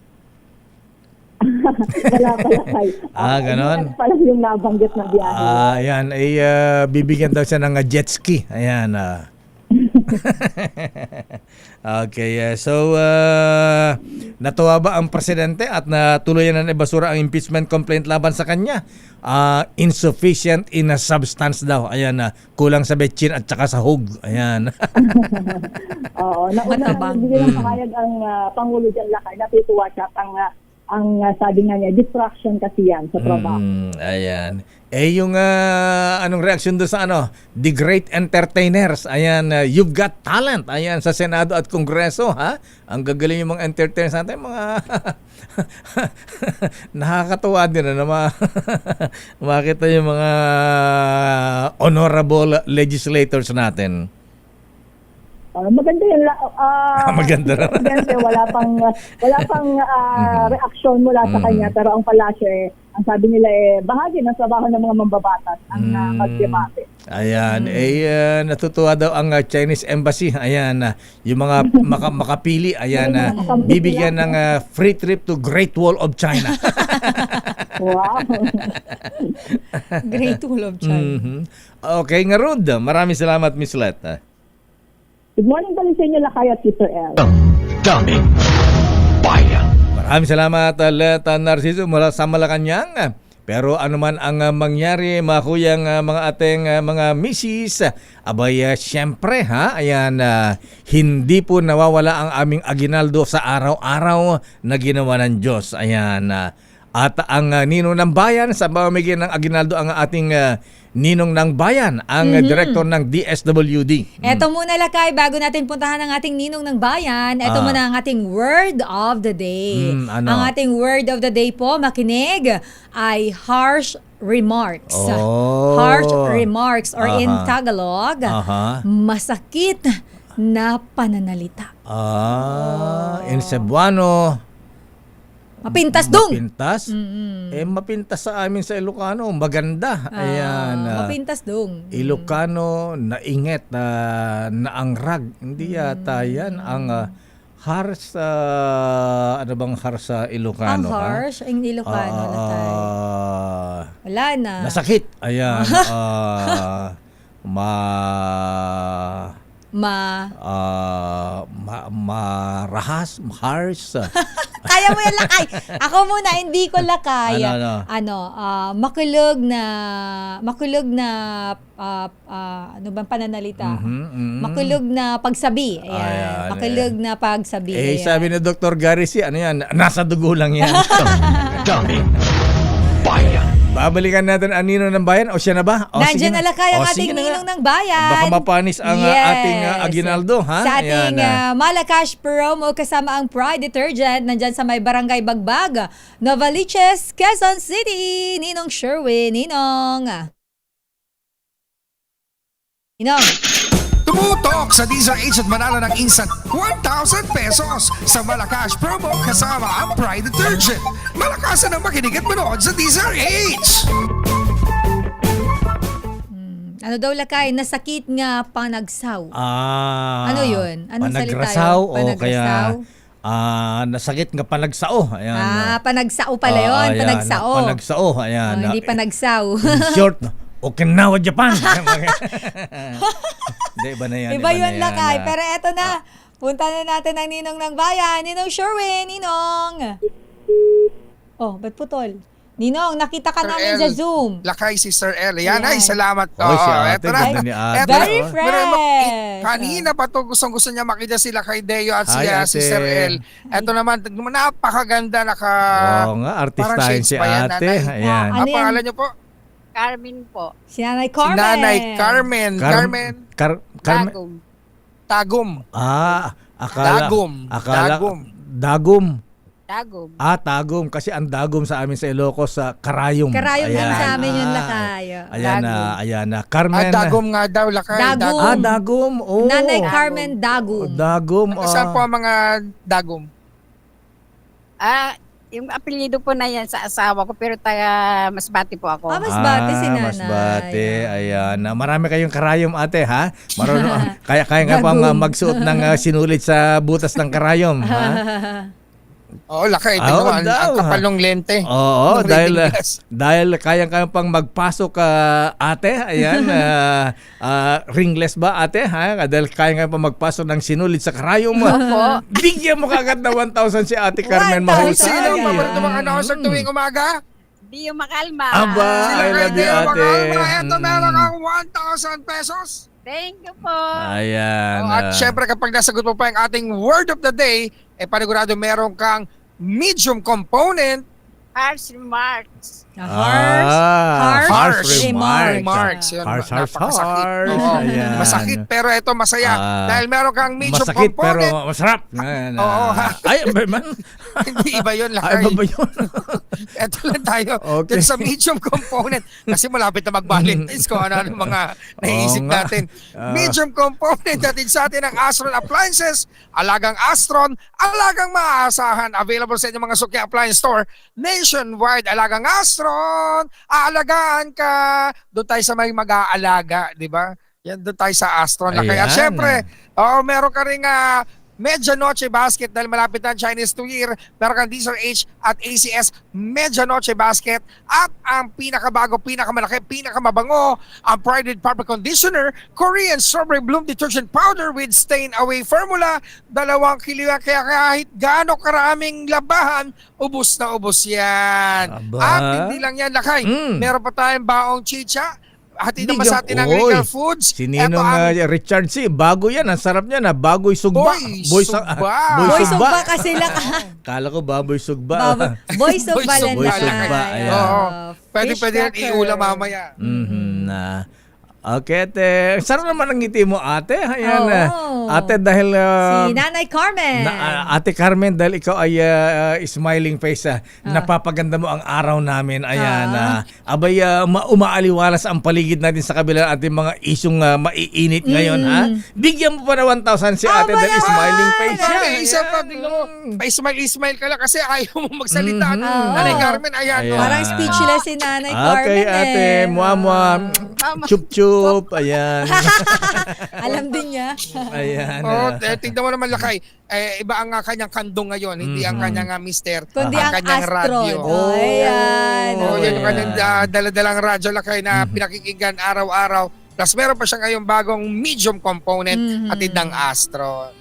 Wala pala kay. Ganon? Pala yung nabanggit na biyahe. Ayan, bibigyan daw siya ng jet ski. Ayan. Okay, so natuwa ba ang presidente at natuluyan ng ibasura ang impeachment complaint laban sa kanya? Insufficient in substance daw. Ayan, kulang sa betchin at saka sa hug. Ayan. Oo, nauna na nagbigay ng pahayag ang Pangulo dyan lakay. Natutuwa siya ang sabi nga niya, distraction kasi yan sa trabaho. Ayan. Yung anong reaksyon doon sa The Great Entertainers. Ayan, you've got talent. Ayan, sa Senado at Kongreso, ha? Ang gagaling yung mga entertainers natin, mga nakakatuwa din makita yung mga honorable legislators natin. Maganda yun. Maganda rin. Wala pang reaksyon mula sa kanya. Pero ang palasyo ang sabi nila bahagi ng trabaho ng mga mambabatas ang magdebate. Ayan. Natutuwa daw ang Chinese Embassy. Ayan. Yung mga makapili. Ayan. Bibigyan ng free trip to Great Wall of China. Wow. Great Wall of China. Okay nga, Rod. Maraming salamat, Miss Let. Good morning pa rin sa inyo, Lakay at Sister El. Damdamin Bayan. Maraming salamat, Let Narciso mula sa Malacanang. Pero ano man ang mangyari, mga kuyang, mga ating mga misis, abay, syempre ha, ayan, hindi po nawawala ang aming aginaldo sa araw-araw na ginawa ng Diyos. Ayan, at ang ninong ng bayan, sa pamamagitan ng aginaldo, ang ating ninong ng bayan, ang direktor ng DSWD. Eto muna lakay, bago natin puntahan ang ating ninong ng bayan, eto muna ang ating word of the day. Ano? Ang ating word of the day po, makinig, ay harsh remarks. Oh. Harsh remarks or in Aha. Tagalog, Aha. masakit na pananalita. In Cebuano, Mapintas dong! mapintas? Mapintas sa amin sa Ilocano, maganda. Ayan. Mapintas dong. Ilocano, nainget, naangrag. Hindi yata yan ang harsh, ano bang harsh sa Ang Ilocano? harsh, ang Ilocano na tayo. Wala na. Nasakit. Ayan. Marahas, harsh. Kaya mo yan lakay. Ako muna, hindi ko lakay. Makulog na ano bang pananalita? Makulog na pagsabi. Ayan. Ayan, Makulog na pagsabi. Ayan. Sabi ni Dr. Gary, ano yan? Nasa dugo lang yan. Daming bayan. Babalikan natin ang ninong ng bayan o siya na ba? Nandiyan na lakay ang ating ninong ng bayan. Baka mapanis ang ating aginaldo, ha? Sa ating Ayan, Malakash promo kasama ang Pride Detergent nandyan sa may Barangay Bagbag, Novaliches, Quezon City. Ninong Sherwin, Ninong. Tumutok sa DZRH at manalo ng instant 1,000 pesos sa Malakash promo kasama ang Pride Detergent. Malakasan ang makinig at manood sa DZRH! Ano daw lakay? Nasakit nga panagsaw. Ano yun? Anong panagrasaw salita yun? o kaya nasakit nga panagsao. Ayan. Panagsao pala yun. Ayan, Panagsao. Panagsao. Ayan. Hindi panagsaw. In short, Okinawa, Japan. Hindi, iba na yan. Iba yun lakay. Pero eto na. Punta na natin ang ninong ng bayan. Ninong Sherwin, Ninong. Oh, ba't putol? Ninong, nakita ka Sir namin L. sa Zoom. Lakay si Sir L. Yan Ayan. ay, salamat. Si ate, Eto na. ganda ni ate. Eto na. Very fresh. Kanina pa to gusto niya makita si Lakay Deo at si, Hi, si ate. Sir L. Eto naman, napakaganda Oo nga, artistahin parang si shades pa yan, ate. nanay. Ayan. Ano Ang yan? pangalan niyo po? Carmen po. Si Nanay Si Carmen. Nanay Carmen. Carmen Dagom. Tagum. Dagum. Dagum. Dagum. Dagom. Tagum. Kasi ang dagum sa amin sa Ilocos, sa Karayom. Karayom din Ayan. sa amin yun lakay. Ayan na, ayan na. Carmen. Dagum nga daw, Lakay. Dagum. Dagum. Oh. Nanay Carmen Dagum. Dagum. Saan po ang mga dagum? Yung apelyido po na yan sa asawa ko, pero taga Masbate po ako. Masbate si Nanay. Masbate. Ayan. Marami kayong karayom ate, ha? Marunong, kaya nga pang magsuot ng sinulit sa butas ng karayom, ha? Oo, Lakay. Oo, Ang daw, kapal ng lente. Oo, Ng dahil reading glass. kayang pang magpasok ate, ayan, ringless ba ate, ha? Dahil kayang pang magpasok ng sinulit sa karayom. Bigyan mo kagad na 1,000 si Ate Carmen 1,000. Mahusay. Sino ang paborito mga announcer tuwing umaga? Dio Makalma. Aba, Si I Lakay love you, Deo ate. Makalma. Eto meron kang 1,000 pesos. Thank you po. Ayan. At syempre kapag nasagot mo pa yung ating word of the day, panigurado meron kang medium component Harsh remarks. Harsh remarks. Yun, Harsh. napakasakit. Harsh. Oo. Ayan. Masakit pero ito masaya. Dahil meron kang medium Masakit pero component. masarap. Ayan, Oo. Ay, man. Hindi iba yun, Ay, Lakay. ba yun? Ito lang tayo. Okay. Dun sa medium component. Kasi malapit na mag-Valentine's kung ano mga naisip Oo nga. natin. Medium component natin sa atin ang Astron Appliances. Alagang Astron, alagang maaasahan. Available sa inyong mga Suki Appliance Store. Nationwide, alagang Astron. Aalagaan ka. Doon tayo sa may mag-aalaga, di ba? Yan, doon tayo sa Astron. Kaya Ayan. syempre, meron ka ring Medianoche Basket dahil malapit na ang Chinese New Year. Meron kang DZRH at ACS Medianoche Basket. At ang pinakabago, pinakamalaki, pinakamabango, ang Pride with Proper Conditioner, Korean Strawberry Bloom Detergent Powder with Stain Away Formula. 2 kilo yan, kaya kahit gaano karaming labahan, ubos na ubos yan. Aba. At hindi lang yan, Lakay. Meron pa tayong baong chicha. Hatid naman sa atin ng Oy, Regal Foods. Si Ninong Eto ang Richard C. Bago yan. Ang sarap niya na. Bagoy sugba. Boy Sugba. Boy Sugba kasi lang. Kala ko baboy sugba. Boy Sugba lang. Boy Sugba, ayan. Oo. Pwede Fish yan cracker. iulam mamaya. Okay, ate. Sarap naman ang ngiti mo, ate. Ayan. Oo. Ate, dahil... Si Nanay Carmen. Ate Carmen, dahil ikaw ay smiling face, napapaganda mo ang araw namin. Ayan. Abay, umaaliwalas ang paligid natin sa kabila ng ating mga isyong maiinit ngayon, ha? Bigyan mo pa na 1,000 si ate dahil smiling face siya. May isa pa, tingnan mo. Pa-smile ka lang kasi ayaw mo magsalita. Nanay Carmen, ayan. Ayan. Parang speechless si Nanay Carmen. Okay, ate. Mua-mua. Chup-chup. Ayan. Alam din niya. Ayan. Tingnan mo naman, Lakay. Iba ang kanyang kandong ngayon, hindi ang kanyang mister. Kundi ang kanyang astron. radyo. Ayan. Yan yung kanyang daladalang radyo, Lakay, na pinakikinggan araw-araw. Plus meron pa siya ngayong bagong medium component atid ng Astro.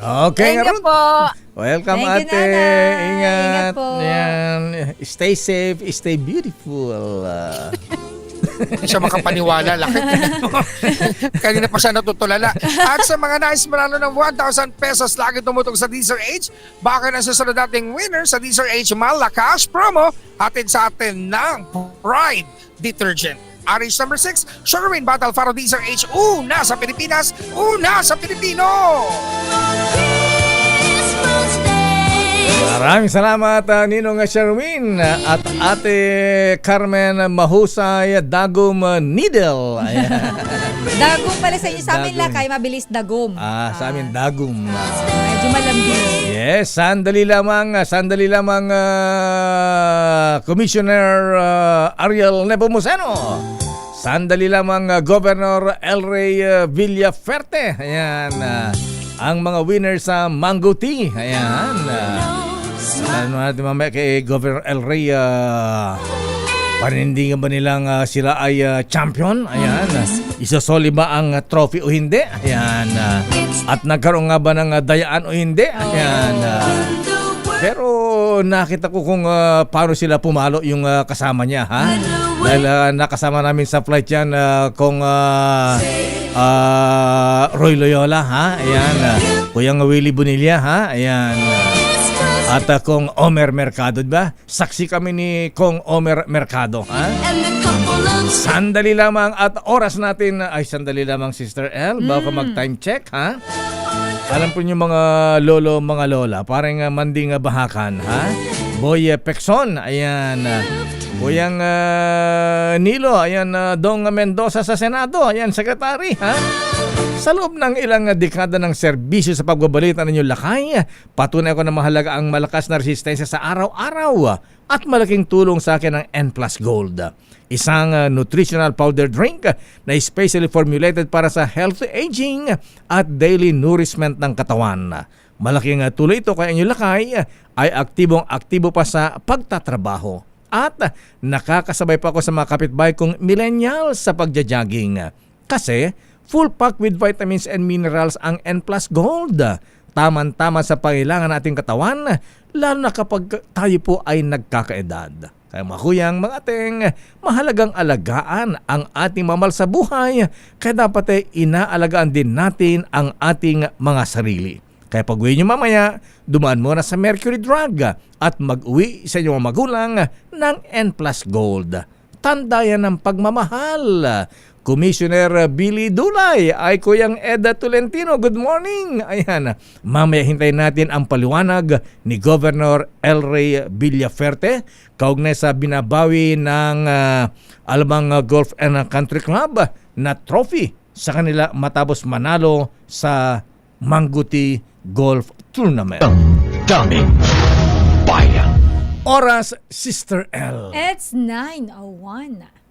Okay, Thank you Ruth. po. Welcome, Thank you, ate. Nanay. Ingat. Ingat po. Ayan. Stay safe, stay beautiful. Hindi siya makapaniwala. Kanina pa siya natutulala. At sa mga nais manalo ng 1,000 pesos lagi tumutong sa DZRH, baka na susunod nating winner sa DZRH Malakas promo, hatid sa atin ng Pride Detergent. RH number 6, Sugarwin Battle Faro DZRH, una sa Pilipinas, una sa Pilipino! Maraming salamat, Ninong Sherwin at Ate Carmen Mahusay Dagum Needle. Ayan. Dagom pala sa inyo. Sa amin Dagom. Lakay, mabilis dagom. Sa amin, Dagum. Medyo malambing. Yes, sandali lamang, Commissioner Ariel Nepomuceno. Sandali lamang, Governor El Rey Villaferte. Ayan, ang mga winners sa Mango Tea. Ayan. Ano natin mamaya kay Governor El Rey, panindigan ba nilang sila ay champion? Ayan. Isasoli ba ang trophy o hindi? Ayan. At nagkaroon nga ba ng dayaan o hindi? Ayan. Pero nakita ko kung paano sila pumalo yung kasama niya, ha? Dahil nakasama namin sa flight yan kung Roy Loyola, ha? Ayan. Kuyang Willie Bonilla, ha? Ayan. At kung Omer Mercado, diba? Saksi kami ni Kong Omer Mercado, ha? Sandali lamang at oras natin ay sandali lamang, Sister L. Baka mag-time check, ha? Alam po niyo mga lolo, mga lola, parang manding bahakan, ha? Boy Pekson, ayan. Kuyang Nilo, ayan. Dong Mendoza sa Senado, ayan, Secretary, ha? Sa loob ng ilang dekada ng serbisyo sa pagbabalita ninyo, Lakay, patunay ko na mahalaga ang malakas na resistensya sa araw-araw at malaking tulong sa akin ang N Plus Gold. Isang nutritional powder drink na specially formulated para sa healthy aging at daily nourishment ng katawan. Malaking tuloy ito kaya inyo, Lakay, ay aktibong-aktibo pa sa pagtatrabaho. At nakakasabay pa ako sa mga kapitbahay kong millennials sa pagja-jogging. Kasi full pack with vitamins and minerals ang N Plus Gold. Taman-tama sa pangailangan nating katawan, lalo na kapag tayo po ay nagkakaedad. Kaya makuyang mga ating mahalagang alagaan ang ating mamal sa buhay, kaya dapat ay inaalagaan din natin ang ating mga sarili. Kaya pag uwi nyo mamaya, dumaan muna sa Mercury Drug at mag-uwi sa inyong magulang ng N Plus Gold. Tanda yan ng pagmamahal. Commissioner Billy Dulay ay Kuyang Eda Tolentino. Good morning. Ayan. Mamaya hintayin natin ang paliwanag ni Governor El Rey Villaferte kaugnay sa binabawi ng Alabang Golf and Country Club na trophy sa kanila matapos manalo sa Manguti Golf Tournament. Daming bayan. Oras, Sister L. It's 9:01.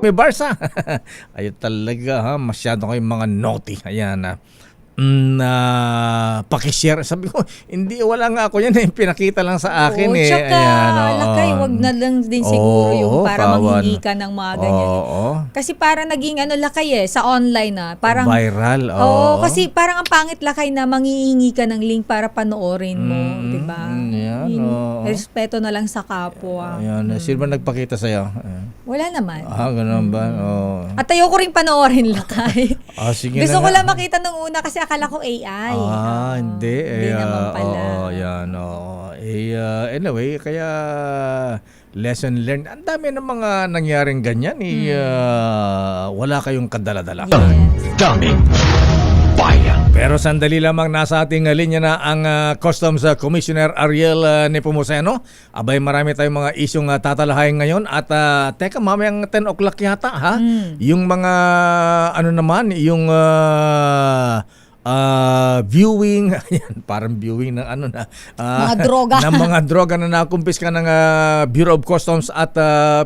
may Barca. Ayun talaga ha, masyado kayong mga naughty. Ayan na pakishare. Sabi ko, hindi, wala nga ako yan eh. Pinakita lang sa akin Oo, eh. tsaka, lakay, wag na lang din siguro yung para kawan. manghingi ka ng mga ganyan. Oo. Kasi para naging lakay sa online parang Viral. Oo, kasi parang ang pangit lakay na manghihingi ka ng link para panoorin mo, 'di ba? Yan, Respeto na lang sa kapwa. Ayan, sino ba nagpakita sa'yo? Wala naman. Ganun ba? At ayoko rin panoorin lakay. Sige Gusto na ko nga. lang makita nung una kasi akala ko AI. Hindi. Hindi naman pala. Yan. Anyway, kaya lesson learned. Ang dami ng mga nangyaring ganyan. Wala kayong kadala-dala. Daming bayan. Pero sandali lamang, nasa ating linya na ang Customs Commissioner Ariel Nepomuceno. Abay, marami tayong mga isyong tatalahayin ngayon. At teka, mamayang 10 o'clock yata ha? Yung mga yung viewing, ayan, parang viewing ng Mga droga. ng mga droga na nakumpiska ng Bureau of Customs at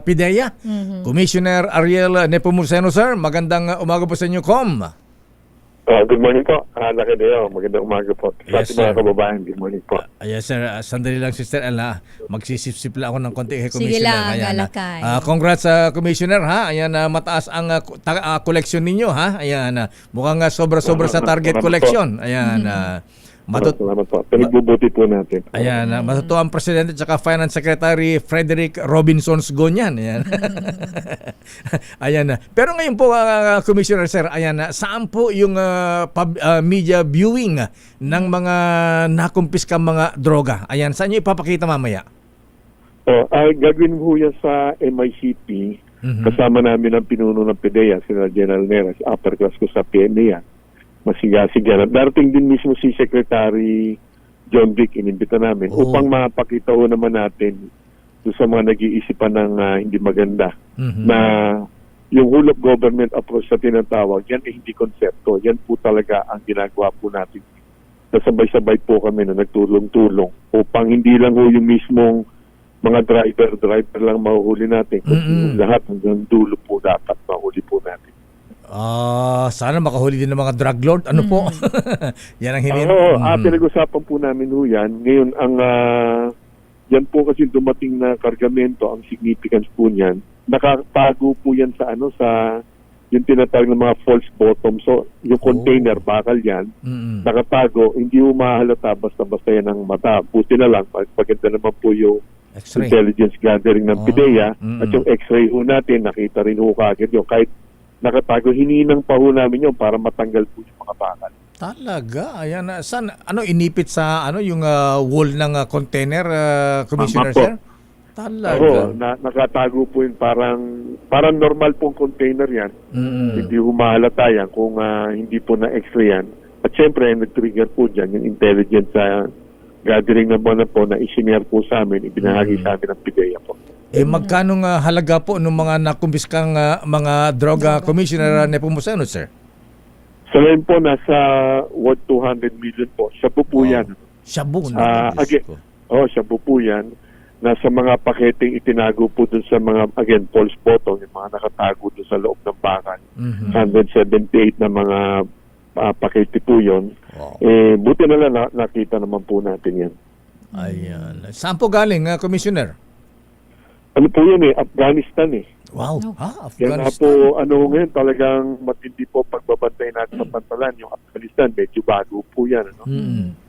PIDEA. Commissioner Ariel Nepomuceno, sir, magandang umaga po sa inyo, Com. Good morning po, Laki Deo. Magandang umaga po. Sa Yes, ating mga sir. kababayan, good morning po. Yes, sir. Sandali lang, Sister Ella. Magsisip-sip lang ako ng konti kay Sige Commissioner. lang, Ayan, galakay. congrats sa Commissioner, ha? Ayan, mataas ang collection ninyo, ha? Ayan, mukhang sobra-sobra sa target Salamat po. collection. Ayan, Salamat po. Pinagbubuti po natin. Ayan, matutuwa ang Presidente at Finance Secretary Frederick Robinson Sgonyan. Ayan. Ayan. Pero ngayon po, Commissioner Sir, ayan, saan po yung media viewing ng mga nakumpiskang mga droga? Ayan, saan nyo ipapakita mamaya? Gagawin po yan sa MICP. Kasama namin ang pinuno ng PIDEA, sila General Neras, upper class ko sa PNA. Masiga-siga. Darating din mismo si Secretary John Vic, inimbita namin, upang mapakita ho naman natin doon sa mga nag-iisipan ng hindi maganda na yung whole of government approach na tinatawag, yan hindi konsepto. Yan po talaga ang ginagawa po natin. Nasabay-sabay po kami na nagtulong-tulong upang hindi lang ho yung mismong mga driver lang mahuhuli natin. Kundi lahat hanggang dulo po dapat mahuli po natin. Sana makahuli din ng mga drug lord. Ano po? Yan ang hindi. Pinag-usapan po namin ho yan. Ngayon, yan po kasi dumating na kargamento, ang significance po niyan, nakatago po yan sa yung tinatawag ng mga false bottom. So, yung container, bakal yan, nakatago, hindi mo mahalata basta-basta yan ang mata. Buti na lang, paganda naman po yung X-ray. intelligence gathering ng PIDEA at yung x-ray ho natin, nakita rin ho kagad yung kahit nakatago, hininang pa ho namin yun para matanggal po yung mga bakal. Talaga? Ayan. Saan, inipit sa yung wall ng container, Commissioner, Tama po. sir? Talaga? Oo, nakatago po yun. Parang normal pong container yan. Hindi humahalata yan kung hindi po na-x-ray yan. At syempre, nag-trigger po dyan yung intelligence gathering na buwan na po na isinare po sa amin, ibinahagi sa amin ng PIDEA po. Magkano halaga po ng mga nakumpiskang mga droga, Commissioner Nepomuceno, sir? Sa ngayon po, nasa worth 200 million po. Shabu po yan. Shabu? Shabu po yan. Nasa mga paketeng itinago po dun sa mga, again, false bottom, yung mga nakatago dun sa loob ng bakal. 178 na mga pakete po yun. Buti na lang nakita naman po natin yan. Ayan. Saan po galing, Commissioner? Ano po yan Afghanistan Wow. Yan na Afghanistan. po, ngayon talagang matindi po pagbabantay natin sa pantalan. Yung Afghanistan, medyo bago po yan.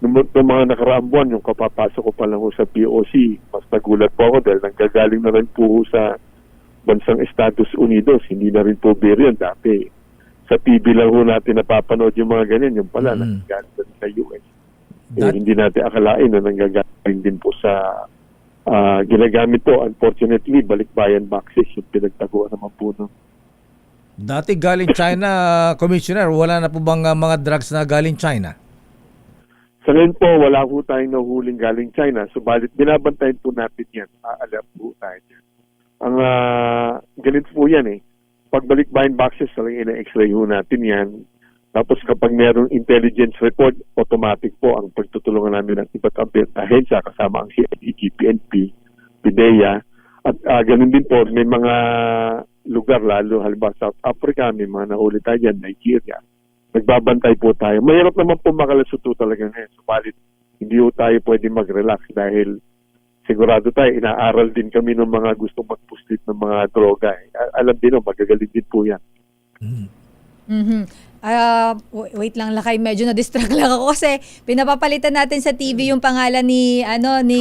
Noong mga nakaraang buwan, yung kapapasok ko pa lang sa POC, mas nagulat po ako dahil nanggagaling na rin po sa bansang Estados Unidos. Hindi na rin po biro yan dati. Sa TV lang ho natin napapanood yung mga ganyan. Yung pala, nanggagaling na rin sa US. Hindi natin akalain na nanggagaling din po sa ginagamit po, unfortunately, balikbayan boxes yung pinagtaguan naman po. Dati galing China, Commissioner, wala na po bang mga drugs na galing China? Sa ngayon po, wala po tayong nahuling galing China. Subalit, binabantayan po natin yan. Alam po tayo yan. Ang ganito po yan Pag balikbayan boxes, talagang ina-x-ray ho natin yan. Tapos kapag mayroong intelligence report, automatic po ang pagtutulungan namin ng iba't ibang ahensya kasama ang CID, PNP, PIDEA. At ganun din po, may mga lugar, lalo halimbawa South Africa, may mga nahuli tayo dyan, Nigeria. Nagbabantay po tayo. Mahirap naman po makalusuto talaga ngayon. Subalit, hindi po tayo pwede mag-relax dahil sigurado tayo, inaaral din kami ng mga gustong magpuslit ng mga droga. Alam din magagaling din po yan. Wait lang Lakay, medyo na-distract lang ako kasi pinapapalitan natin sa TV yung pangalan ni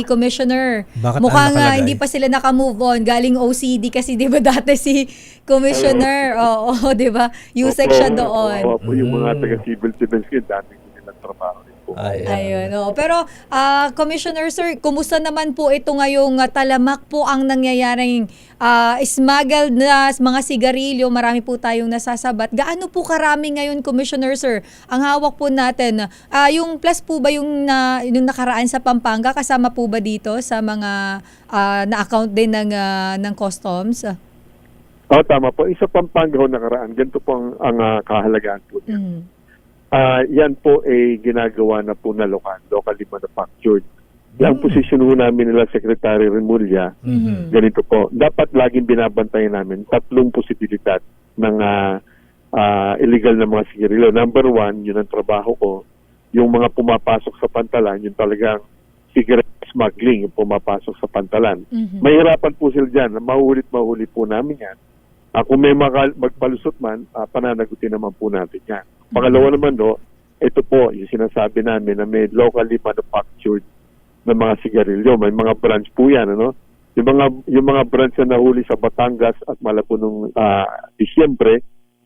Commissioner. Bakit Mukhang nakalagay? hindi pa sila naka-move on. Galing OCD kasi 'di ba dati si Commissioner. Oo, 'di ba? Yusek siya doon. Opo, yung mga taga-civil defense yun, dami ko nilang trabaho rin po. Ayun. Pero Commissioner Sir, kumusta naman po ito ngayong talamak po ang nangyayaring smuggled na mga sigarilyo, marami po tayong nasasabat. Gaano po karami ngayon, Commissioner Sir, ang hawak po natin? Yung plus po ba yung nakaraan sa Pampanga, kasama po ba dito sa mga na-account din ng customs? Tama po. Isa Pampanga ho nakaraan. Ganito po ang kahalagaan po niya. Yan po ay ginagawa na po na locally manufactured. Ang posisyon ho namin nila Secretary Remulla, ganito po. Dapat laging binabantayan namin 3 posibilidad ng illegal na mga sigarilyo. Number 1, yun ang trabaho ko. Yung mga pumapasok sa pantalan, yung talagang cigarette smuggling, yung pumapasok sa pantalan. Mahirapan po sila dyan. Mahuli po namin yan. Kung may magpalusot man, pananagutin naman po natin yan. Pangalawa naman ito po, yung sinasabi namin na may locally manufactured na mga sigarilyo. May mga branch po yan, ano? Yung mga branch na nahuli sa Batangas at Malabo nung Disyembre,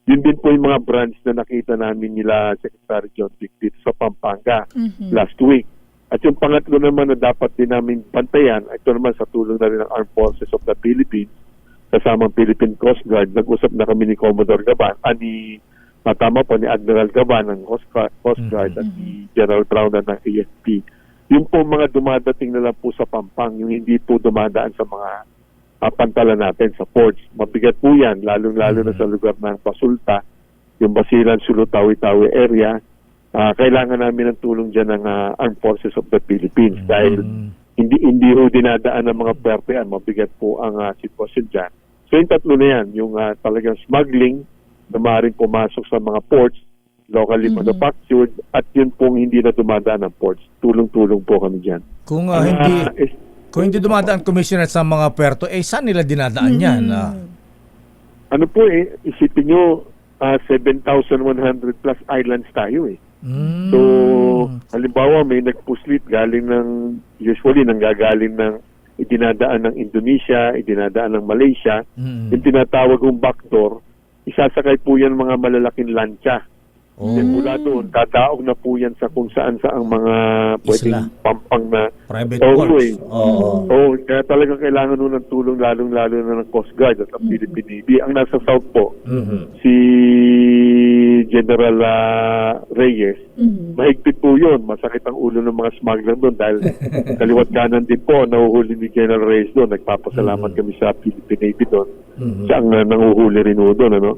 yun din po yung mga branch na nakita namin nila Secretary John Vic dito sa Pampanga last week. At yung pangatlo naman na dapat din namin bantayan, ito naman sa tulong na rin ng Armed Forces of the Philippines, kasamang Philippine Coast Guard. Nag-usap na kami ni Commodore Gaban, ni Admiral Gaban ng Coast Guard at ni General Brown ng AFP. Yung po mga dumadating na lang po sa Pampang, yung hindi po dumadaan sa mga pantalan natin, sa ports. Mabigat po yan, lalong-lalo na sa lugar ng Basulta, yung Basilan, Sulu, Tawi-Tawi area. Kailangan namin ng tulong dyan ng Armed Forces of the Philippines dahil hindi ho dinadaan ng mga perpean, mabigat po ang sitwasyon dyan. So yung 3 na yan, yung talagang smuggling na maaaring pumasok sa mga ports, locally manufactured, at yun pong hindi na dumadaan ng ports. Tulong-tulong po kami dyan. Kung hindi dumadaan, Commissioner, sa mga puerto, saan nila dinadaan yan? Ano po isipin nyo, 7,100 plus islands tayo So, halimbawa may nagpuslit usually nanggagaling ng idinadaan ng Indonesia, idinadaan ng Malaysia, yung tinatawag kong backdoor, isasakay po yan mga malalaking lancha. Then mula doon, tataog na po yan sa kung saan sa ang mga pwedeng pampang na private ports. Kaya talagang kailangan nun ng tulong lalong-lalo na ng Coast Guard at ang Philippine Navy. Ang nasa South po, si General Reyes, mahigpit po yun. Masakit ang ulo ng mga smuggler doon dahil kaliwat kanan din po, nahuhuli ni General Reyes doon. Nagpapasalamat kami sa Philippine Navy doon. Siya ang nanguhuli rin doon, ano?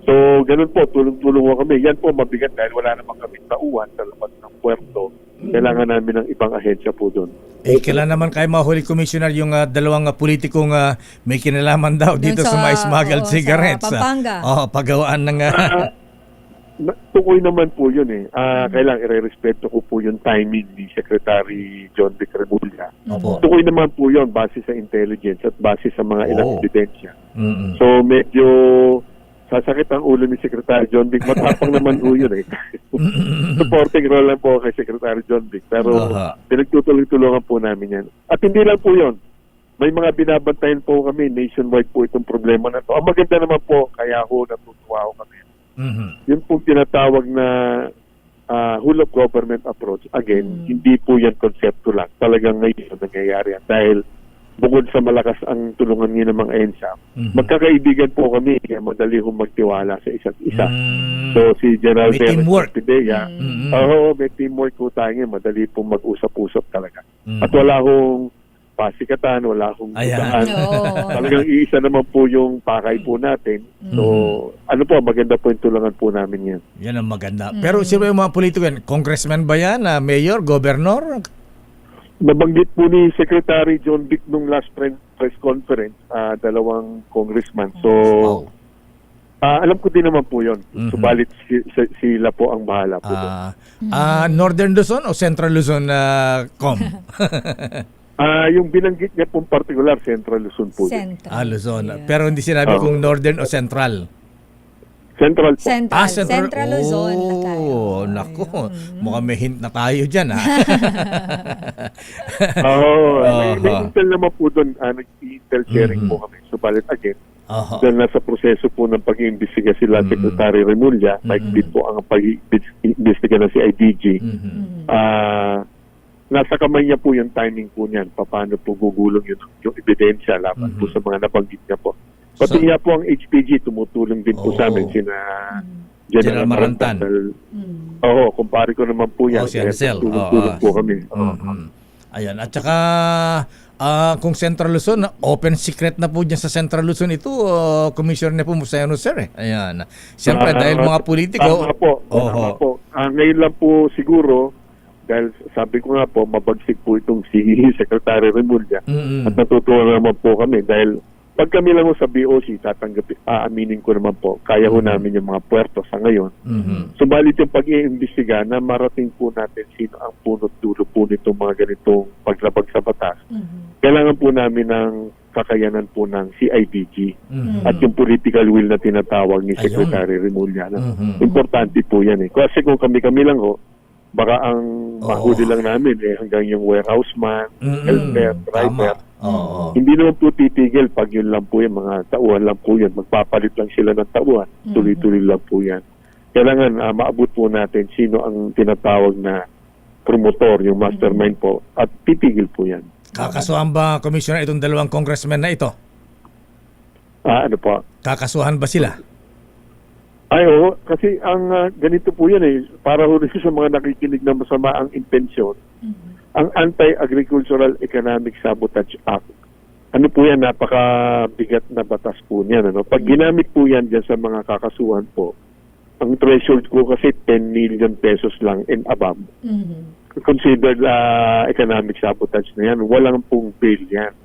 So, ganun po, tulong-tulong po kami. Yan po mabigat dahil wala namang kami tauhan sa labas ng puerto. Kailangan namin ng ibang ahensya po doon. Kailan naman kayo mahuli, Commissioner, yung 2 politikong may kinalaman daw dito sa mga smuggled cigarettes? Sa Pampanga. Pagawaan ng... Tukoy naman po yun kailangan i-respeto ko po yung timing ni Secretary John Vic Remulla. Tukoy naman po yun base sa intelligence at base sa mga ilang ebidensya. So, medyo... sasakit ang ulo ni Secretary John Vic. Matapang naman po yun Supporting role lang po kay Secretary John Vic. Pero pinagtutulong-tulungan po namin yan. At hindi lang po yun. May mga binabantayan po kami. Nationwide po itong problema na to. Ang maganda naman po, kaya ho natutuwa ho kami. Yun po tinatawag na whole of government approach. Again, hindi po yan konsepto lang. Talagang ngayon nangyayari yan. Dahil bukod sa malakas ang tulungan niya ng mga ahensya, magkakaibigan po kami, kaya madali hong magtiwala sa isa't isa. So si General may teamwork. Pidea, may teamwork po tayo ngayon, madali pong mag-usap-usap talaga. At wala hong pasikatan, wala hong tutaan. Talagang iisa naman po yung pakay po natin. So maganda po yung tulungan po namin yan. Yan ang maganda. Pero sino yung mga politiko yan? Congressman ba yan? Mayor? Governor? Nabanggit po ni Secretary John Vic nung last press conference, dalawang congressman. So, alam ko din naman po yun. Subalit sila po ang bahala po doon. Northern Luzon o Central Luzon, Com? Yung binanggit niya pong particular, Central Luzon po. Central. Luzon. Pero hindi sinabi kung Northern o Central. Central po. Central Luzon na tayo. Oh, naku. Mukhang may hint na tayo dyan, ha? May intel naman po doon. Nag-intel sharing po kami. Subalit again, dahil nasa proseso po ng pag-iimbestiga sila Secretary Remulla, like din po ang pag-iimbestiga ng CIDG, nasa kamay niya po yung timing po niyan, paano po gugulong yung ebidensya laban po sa mga nabanggit niya po. Pati niya po ang HPG, tumutulong din po sa amin, sina General Marantan. Kumpare ko naman po yan. Si Ansel. Tumutulong po kami. Ayan, at saka kung Central Luzon, open secret na po dyan sa Central Luzon ito, Commissioner na po Musayano, sir. Ayan. Siyempre, dahil mga politiko... Tama po. Ngayon lang po siguro, dahil sabi ko nga po, mabagsik po itong si Secretary Remulla. At natutuwa naman po kami dahil pag kami lang sa BOC, aaminin ko naman po, kaya ho namin yung mga puerto sa ngayon. Subalit yung pag-iimbestiga na marating po natin sino ang punot dulo po nitong mga ganitong paglabag sa batas. Kailangan po namin ng kakayanan po ng CIDG at yung political will na tinatawag ni Secretary Remulla. Importante po yan. Kasi kung kami-kami lang ho, baka ang mahuli lang namin hanggang yung warehouse man, helper, driver. Hindi naman po titigil pag yun lang po yan, mga tauhan lang po yan. Magpapalit lang sila ng tauhan. Tuloy-tuloy lang po yan. Kailangan maabot po natin sino ang tinatawag na promotor, yung mastermind po, at titigil po yan. Kakasuhan ba, Commissioner, itong dalawang congressmen na ito? Ano po? Kakasuhan ba sila? Ay, oo. Kasi ang ganito po yan para ho rin sa mga nakikinig na masama ang intensyon. Ang Anti-Agricultural Economic Sabotage Act. Ano po yan? Napakabigat na batas po niyan. Pag ginamit po yan dyan sa mga kakasuhan po, ang threshold ko kasi 10 million pesos lang and above. Considered economic sabotage na yan. Walang pong bail yan.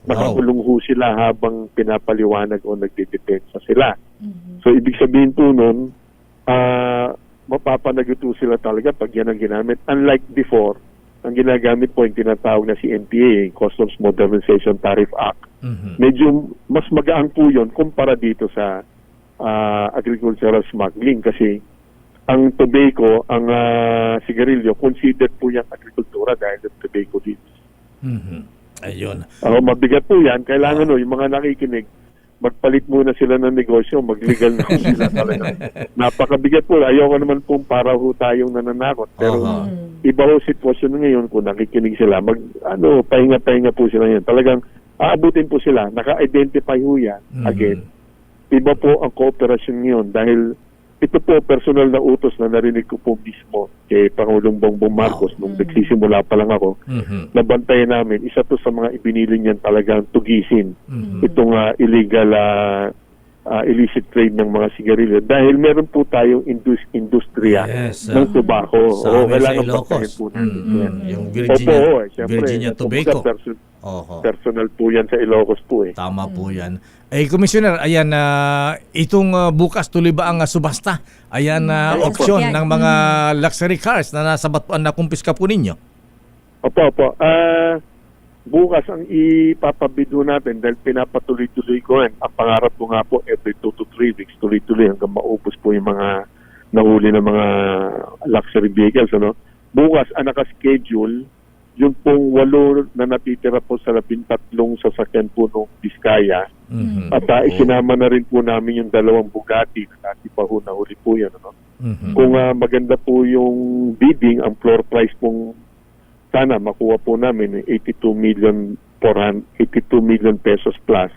Nakakulong ho sila habang pinapaliwanag o nagdidepensa sila. So, ibig sabihin po nun, mapapanaguto sila talaga pag yan ang ginamit. Unlike before, ang ginagamit po yung tinatawag na CMTA, Customs Modernization Tariff Act. Medyo mas magaan po yun kumpara dito sa agricultural smuggling kasi ang tobacco, ang sigarilyo, considered po yung agrikultura dahil yung tobacco dito. Ayun. Mabigat po yan. Kailangan yung mga nakikinig, magpalit muna sila ng negosyo, mag-legal na sila talaga. Napakabigat po. Ayoko naman pong para ho tayong nananakot. Pero iba ho sitwasyon ngayon kung nakikinig sila. Pahinga-pahinga po sila yan. Talagang aabutin po sila. Naka-identify ho yan. Again, iba po ang kooperasyon ngayon dahil ito po personal na utos na narinig ko po mismo kay Pangulong Bongbong Marcos nung nagsisimula pa lang ako. Nabantayan namin, isa to sa mga ibinili niyan talagang tugisin itong illegal illicit trade ng mga sigarilyo dahil meron po tayong industriya ng tobacco. Kailangan bantayan po natin. Yung Virginia Virginia Tobacco. Personal po yan sa Ilocos po. Tama po yan. Commissioner, ayan, itong bukas tuloy ba ang subasta? Ayan, option ng mga luxury cars na nasa batuan na kumpiska po ninyo? Opo. Bukas ang ipapabido natin dahil pinapatuloy-tuloy ko yan. Ang pangarap ko nga po every 2 to 3 weeks, tuloy-tuloy hanggang maubos po yung mga nahuli na mga luxury vehicles. Bukas ang nakaschedule, yung pong 8 na natitira po sa 13 sasakyan po ng Biskaya. At isinama na rin po namin yung 2 Bugatti na dati pa ho nahuli po yan. Kung maganda po yung bidding, ang floor price pong sana makuha po namin 82 million pesos plus.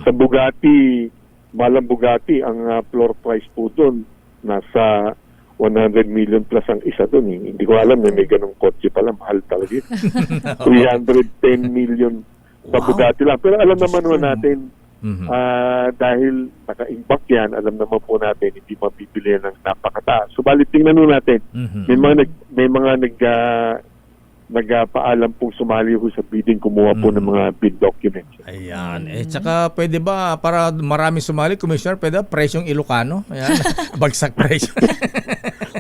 Sa Bugatti, malang Bugatti, ang floor price po doon nasa 100 million plus ang isa doon. Hindi ko alam na may ganong kotse pala. Mahal talaga yun. 310 million sa Bugatti lang. Pero alam naman ho natin, dahil naka-impact yan, alam naman po natin, hindi mapipili ng napakataas. Subalit tingnan ho natin, may mga nagpaalam pong sumali ho sa bidding, kumuha po ng mga bid documents. Ayan. Tsaka pwede ba, para marami sumali, Commissioner, pwede ba presyong Ilocano? Ayan. Bagsak presyo.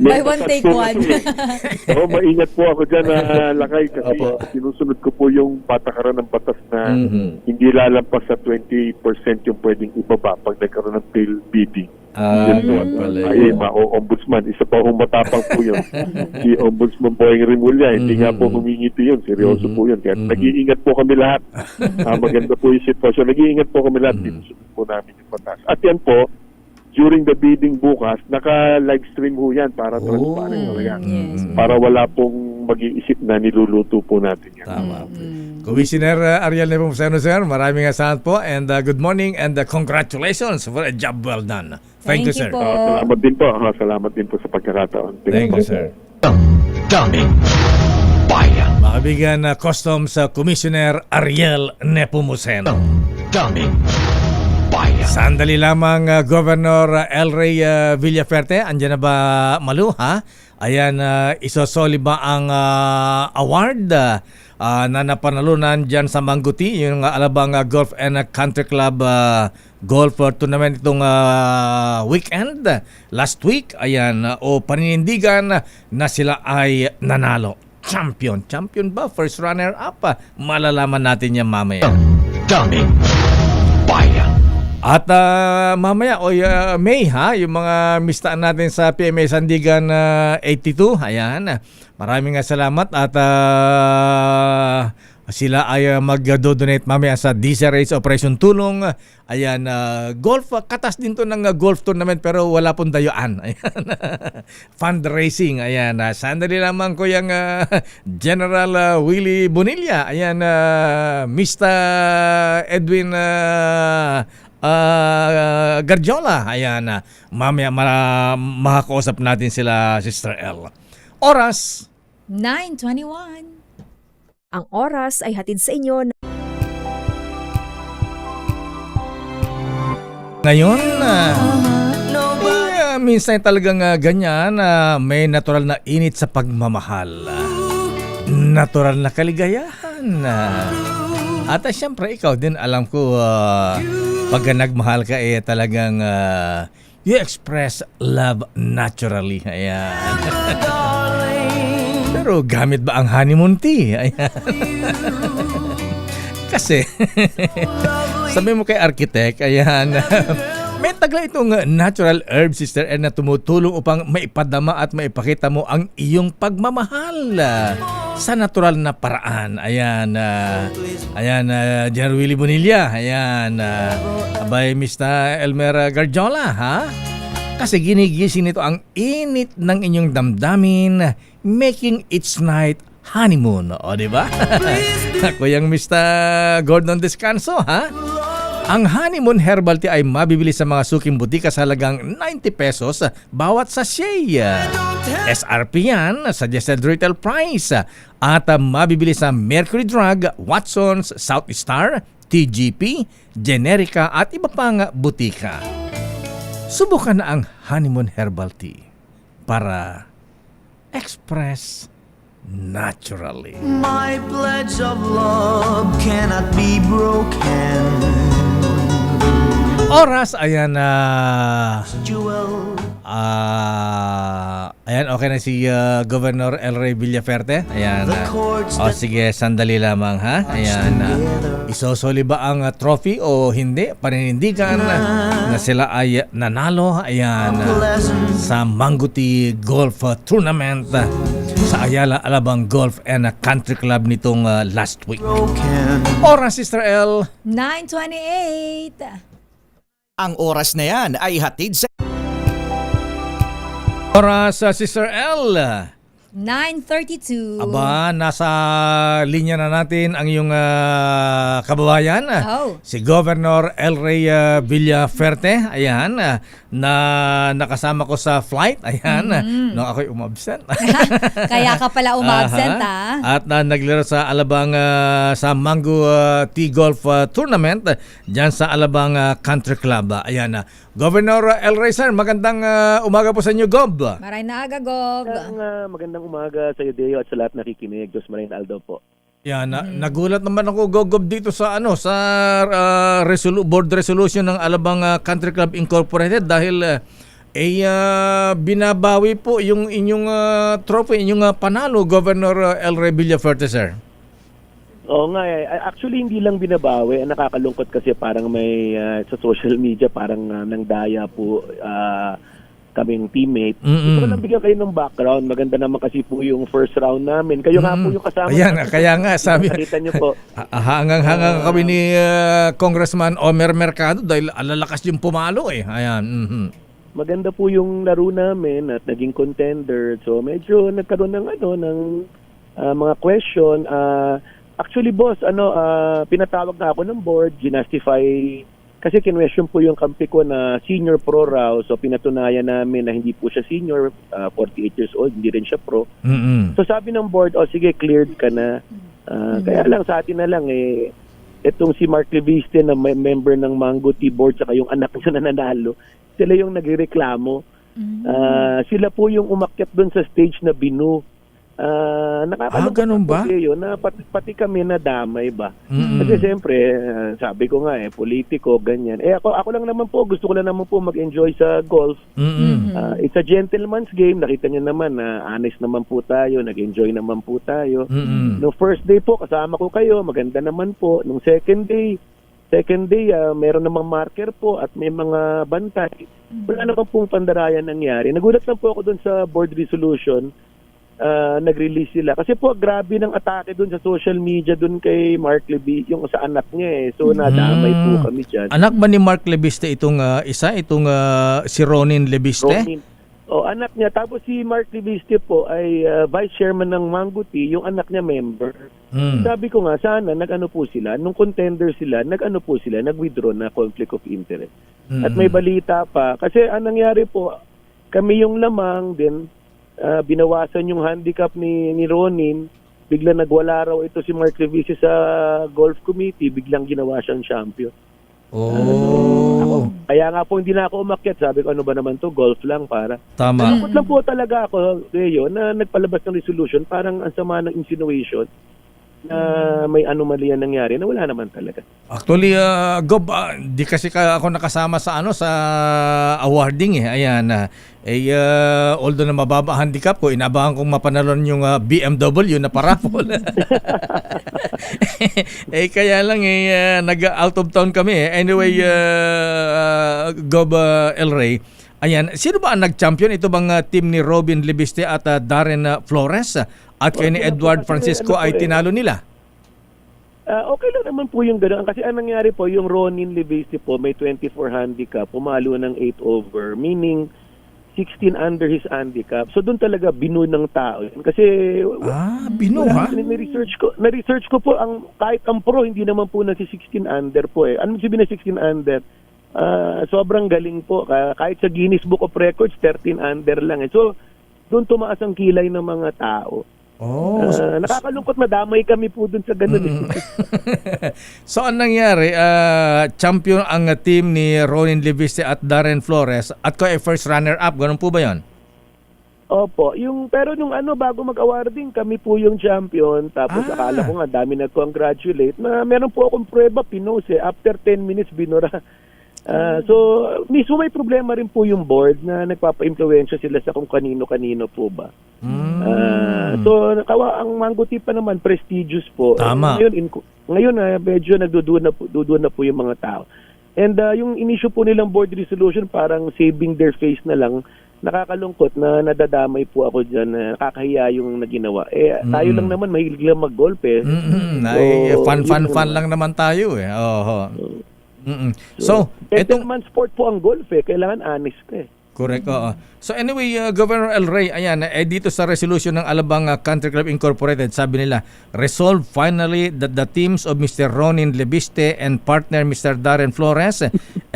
Buy one, take one. Oo, maingat po ako dyan na lakay kasi sinusunod ko po yung patakaran ng batas na hindi lalampas sa 20% yung pwedeng ibaba pag nagkaroon ng bill bidding. Ay, ombudsman, isa pa akong matapang po yun. Si Ombudsman Boyeng Rimulya, hindi nga po humingiti yun, seryoso po yun. Kaya nag-iingat po kami lahat. Maganda po yung sitwasyon. Nag-iingat po kami lahat, sinusunod po namin yung batas. At yan po, during the bidding bukas, naka-live stream ho yan para transparent talaga. Para wala pong mag-iisip na niluluto po natin yan. Tama. Commissioner Ariel Nepomuceno, sir, maraming salamat po and good morning and congratulations for a job well done. Thank you, sir. po. Salamat din po. Salamat din po sa pagkakataon. Thank you, sir. Damdamin Bayan. Makabigyan Customs Commissioner Ariel Nepomuceno. Damdamin Bayan. Sandali lamang, Governor El Rey Villaferte. Andiyan na ba, Malu, ha? Ayan, isosoli ba ang award na napanalunan dyan sa Mangguti, yung Alabang Golf and Country Club golf tournament itong weekend, last week, ayan, o paninindigan na sila ay nanalo. Champion ba? First runner-up? Malalaman natin yan mamaya. Damdamin Bayan. At mamaya, May, ha, yung mga mistaan natin sa PMA Sandigan 82, ayan, maraming salamat at sila ay mag-donate mamaya sa DCRH Operation Tulong. Ayan, golf, katas din to ng golf tournament pero wala pong dayuan. Ayan, fundraising. Ayan, sandali lamang ko yung General Willie Bonilla. Ayan, Mr. Edwin Garjola. Ayan, mamaya makakausap natin sila, Sister L. Oras 9:21. Ang oras ay hatid sa inyo ngayon. Minsan talagang ganyan, may natural na init sa pagmamahal. Natural na kaligayahan. At syempre, ikaw din, alam ko, pag nagmahal ka, talagang you express love naturally. Ayan. Pero gamit ba ang honeymoon tea? Ayan. Kasi, sabi mo kay architect, ayan, may tagla itong natural herb, Sister L, na tumutulong upang maipadama at maipakita mo ang iyong pagmamahal sa natural na paraan. Ayan, General Willie Bonilla, ayan, abay Mr. Elmer Garjola, ha? Kasi ginigising nito ang init ng inyong damdamin, making its night honeymoon. O, diba? Kuyang Mr. Gordon Descanso, ha? Ang honeymoon herbal tea ay mabibili sa mga suking butika sa halagang 90 pesos bawat sachet. SRP yan, suggested retail price. At mabibili sa Mercury Drug, Watson's, South Star, TGP, Generica at iba pang butika. Subukan na ang honeymoon herbal tea para express naturally. My pledge of love cannot be broken. Oras, ayan Jewel. Ayan, okay na si Governor El Rey Villaferte. Ayan. Sige, sandali lamang, ha? Ayan. Isosoli ba ang trophy o hindi? Paninindigan na sila ay nanalo. Ayan. Sa Mangguti Golf Tournament sa Ayala Alabang Golf and Country Club nitong last week. Oras, Sister L. 9:28. Ang oras na yan ay hatid sa... Oras, Sister L. 9:32. Aba, nasa linya na natin ang iyong kababayan, si Governor El Rey Villaferte. Ayan, na nakasama ko sa flight. Ayan, nung ako'y umabsent. Kaya ka pala umabsent, ha? At naglaro sa Alabang, sa Mango Tea Golf Tournament, dyan sa Alabang Country Club. Ayan, Governor El Rey, sir, magandang umaga po sa inyo, Gob. Maray na aga, Gob. Magandang umaga sa iyo, Deo, at sa lahat nakikinig. Diyos Marin Aldo po. Yan, nagulat naman ako, Gob, dito sa sa board resolution ng Alabang Country Club Incorporated dahil binabawi po yung inyong trophy, inyong panalo, Governor El Rey Villaferte, sir. Oo nga, actually hindi lang binabawi. Nakakalungkot kasi parang may sa social media parang nangdaya po kaming teammate. Gusto ko lang bigyan kayo ng background. Maganda naman kasi po yung first round namin. Kayo nga po yung kasama. Ayan, kaya nga sabi. Nakita niyo po. Hangang kami ni Congressman Omer Mercado dahil alalakas yung pumalo eh. Ayan. Maganda po yung laro namin at naging contender. So medyo nagkaroon ng mga question. Actually boss, pinatawag na ako ng board, ginastify kasi kinwestiyon po yung kampi ko na senior pro raw. So pinatunayan namin na hindi po siya senior, 48 years old, hindi rin siya pro. So sabi ng board, sige, cleared ka na. Kaya lang sa atin na lang itong si Mark Leviste na member ng Mango Tea Board saka yung anak niya na nanalo, sila yung nagreklamo. Sila po yung umakyat doon sa stage na binu. Nakakalungkot ganun ba? Yun, na pati kami nadamay ba? Kasi siyempre, sabi ko nga politiko, ganyan. Ako lang naman po, gusto ko lang naman po mag-enjoy sa golf. It's a gentleman's game. Nakita niyo naman na honest naman po tayo, nag-enjoy naman po tayo. Nung first day po, kasama ko kayo, maganda naman po. Nung second day, meron namang marker po at may mga bantay. Wala naman pong pandarayan nangyari. Nagulat lang po ako dun sa board resolution. Nag-release sila. Kasi po, grabe ng atake dun sa social media dun kay Mark Leviste, yung sa anak niya So, nadamay po kami dyan. Anak ba ni Mark Leviste itong si Ronin Leviste? Ronin. Anak niya. Tapos si Mark Leviste po ay vice chairman ng Mango Tea, yung anak niya member. Sabi ko nga, sana nag-ano po sila, nung contender sila, nag-withdraw na conflict of interest. At may balita pa. Kasi anong nangyari po, kami yung lamang din, binawasan yung handicap ni Ronin, bigla nagwala raw ito si Mark Leviste sa golf committee, biglang ginawa siyang champion. Kaya nga po hindi na ako umakyat, sabi ko ano ba naman to, golf lang para. Tama. Nalungkot lang po talaga ako, Leo, na nagpalabas ng resolution, parang ang sama ng insinuation na may anomalya nangyari na wala naman talaga. Actually, Gob, di kasi ako nakasama sa sa awarding Ayan, although na mababa handicap ko, inabahan kong mapanalon yung BMW na parapol. Kaya lang nag-out of town kami. Anyway, Gob El Rey, ayan, sino ba ang nag-champion? Ito bang team ni Robin Leviste at Darren Flores? At kay ni Edward Francisco ay tinalo nila? Okay lang naman po yung gano'n. Kasi ang nangyari po, yung Ronin Leviste po, may 24 handicap, pumalo ng 8 over, meaning 16 under his handicap. So doon talaga binu ng tao. Kasi binu ha? Na-research ko po, kahit ang pro, hindi naman po nasi-16 under po Ano sabihin na 16 under? Sobrang galing po. Kahit sa Guinness Book of Records, 13 under lang. So doon tumaas ang kilay ng mga tao. Nakakalungkot, madamay kami po dun sa ganun. So, ang nangyari, champion ang team ni Ronin Leviste at Darren Flores at ko ay first runner-up. Ganun po ba yun? Opo. Pero nung bago mag-awarding, kami po yung champion. Tapos akala ko nga, dami nag-congratulate. Meron po akong prueba, pinos After 10 minutes, binura. So, mismo may problema rin po yung board na nagpapa-influensya sila sa kung kanino-kanino po ba. So, ang Mango Tea pa naman, prestigious po. Tama. Ngayon medyo nagdududa na po yung mga tao. And yung inisyu po nilang board resolution, parang saving their face na lang. Nakakalungkot na nadadamay po ako dyan. Nakakahiya yung naginawa. Tayo lang naman, mahilig lang mag-golf Fun lang naman tayo So, gentleman sport po ang golf Kailangan honest ka Correct, So anyway, Governor El Rey, ayan, dito sa resolution ng Alabang Country Club Incorporated, sabi nila, resolve finally that the teams of Mr. Ronin Leviste and partner Mr. Darren Flores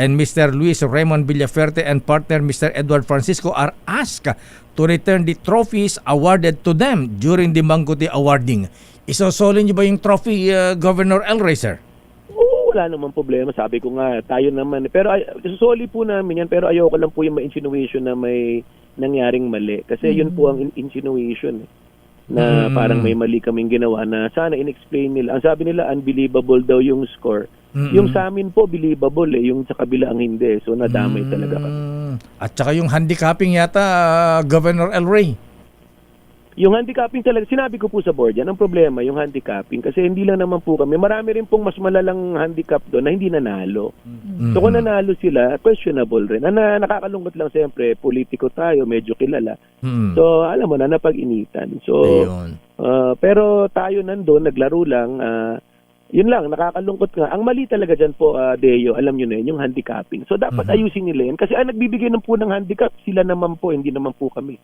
and Mr. Luis Raymond Villaferte and partner Mr. Edward Francisco are asked to return the trophies awarded to them during the Mango Tea awarding. Isosolin niyo ba yung trophy, Governor El Rey, sir? wala namang problema. Sabi ko nga, tayo naman. Pero susoli po namin yan, pero ayoko lang po yung ma-insinuation na may nangyaring mali. Kasi yun po ang insinuation na parang may mali kaming ginawa na sana in-explain nila. Ang sabi nila, unbelievable daw yung score. Yung sa amin po, believable yung sa kabila ang hindi. So nadamay talaga kami. At saka yung handicapping yata, Governor El Rey. Yung handicapping talaga, sinabi ko po sa board yan, ang problema, yung handicapping, kasi hindi lang naman po kami, marami rin pong mas malalang handicap doon na hindi nanalo. So kung nanalo sila, questionable rin. Nakakalungkot lang siyempre, politiko tayo, medyo kilala. So alam mo na, napag-initan. So, pero tayo nandun, naglaro lang, yun lang, nakakalungkot nga. Ang mali talaga dyan po, Deo, alam nyo na yun, yung handicapping. So dapat ayusin nila yun, kasi nagbibigay ng po ng handicap, sila naman po, hindi naman po kami.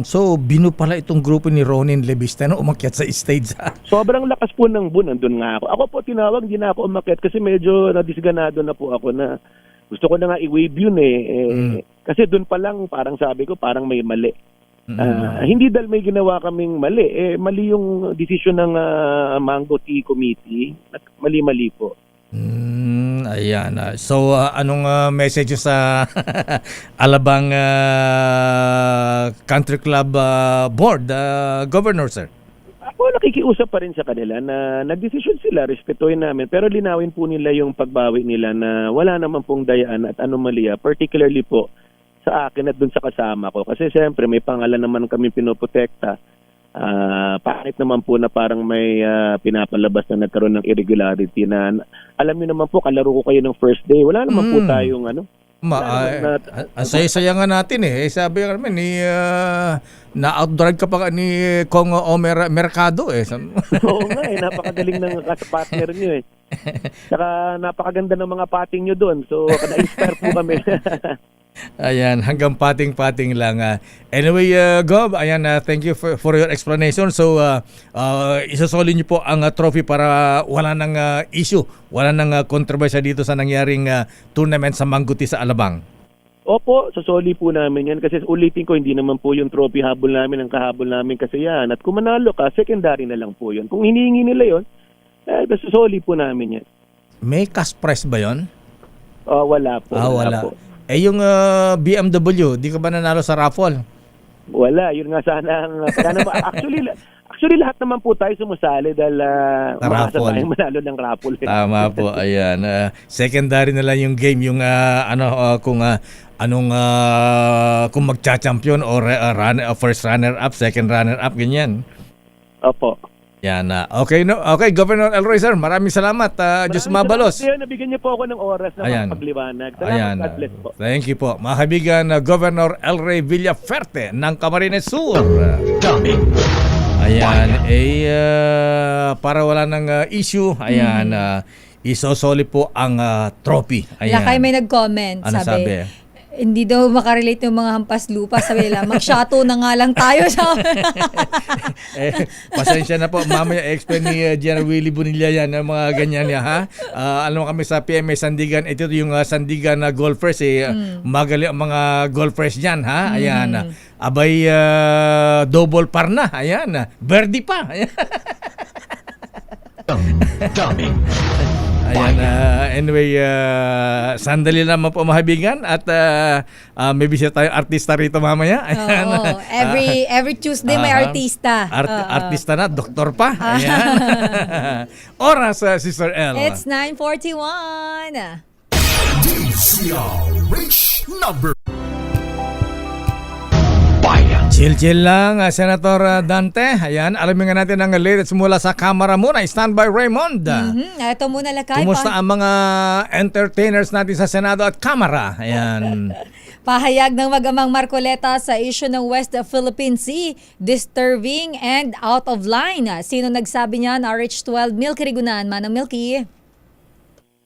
So, binu pala itong grupo ni Ronin Lebista na umakyat sa stage. Sobrang lakas po ng nandun nga ako. Ako po tinawag, hindi na ako umakyat kasi medyo nadisganado na po ako na gusto ko na nga i-wave yun Kasi dun pa lang, parang sabi ko, parang may mali. Hindi dahil may ginawa kaming mali. Mali yung decision ng Mango Tea Committee. Mali-mali po. Ayan. So, anong message sa Alabang Country Club Board, Governor, sir? Ako nakikiusap pa rin sa kanila na nagdesisyon sila, respetuhin namin, pero linawin po nila yung pagbawi nila na wala naman pong dayaan at anomalya, particularly po sa akin at dun sa kasama ko. Kasi siyempre may pangalan naman kami pinoprotekta. Pangit naman po na parang may pinapalabas na nagkaroon ng irregularity na alam niyo naman po, kalaro ko kayo ng first day. Wala naman po tayong saya nga natin sabi nga naman na-outdrive ka pa ni Kong Omer Mercado Oo nga napakagaling ng partner niyo Saka napakaganda ng mga pating niyo doon. So na-inspire po kami. Ayan, hanggang pating-pating lang. Anyway, Gov, ayan, thank you for your explanation. So, isasoli niyo po ang trophy para wala nang issue, wala nang kontrobersya dito sa nangyaring tournament sa Mango Tea sa Alabang. Opo, sasoli po namin yan kasi ulitin ko, hindi naman po yung trophy habol namin, ang kahabol namin kasi yan. At kung manalo ka, secondary na lang po yun. Kung hinihingi nila yun, sasoli po namin yan. May cash prize ba yun? Wala po. Wala po. Yung BMW, di ka ba nanalo sa raffle? Wala, yun nga sana ang actually lahat naman po tayo sumasali dahil makasa tayong manalo ng raffle. Tama po, ayan. Secondary na lang yung game, yung kung magcha-champion or first runner-up, second runner-up, ganyan. Opo. Yan okay Governor El Rey, sir, maraming salamat. Diyos mabalos. Nabigyan niyo po ako ng oras na pagliwanag. Salamat, God bless po. Thank you po. Mga kaibigan, Governor El Rey Villaferte ng Camarines Sur. Ayan, para wala ng issue, ayan, isosoli po ang trophy. Ayan. Lakay may nag-comment, Ano sabi? Hindi daw makarelate yung mga hampas lupa. Sabi nila, mag-shato na nga lang tayo. Pasensya na po. Mamaya explain ni General Willie Bonilla yan, mga ganyan niya, ha? Alam mo kami sa PMA Sandigan, ito yung Sandigan na golfers, magaling ang mga golfers niyan, ha? Ayan, abay, double par na. Ayan, birdie pa. Ayan. Daming Ayan, anyway, sandali naman po mga kaibigan at may bisita tayong artista rito mamaya. Ayan. Every Tuesday may artista. Artista na, doktor pa. Ayan. Oras, Sister El. It's 9:41. DCRH number. Chill lang, Senator Dante. Ayan, alamin nga natin ang latest mula sa Kamara muna. Stand by Raymond. Ito muna lakay. Kumusta ang mga entertainers natin sa Senado at Kamara? Ayan. Pahayag ng Mag-amang Marcoleta sa issue ng West Philippine Sea, disturbing and out of line. Sino nagsabi niyan? RH12, Milky Rigunan. Manang Milky.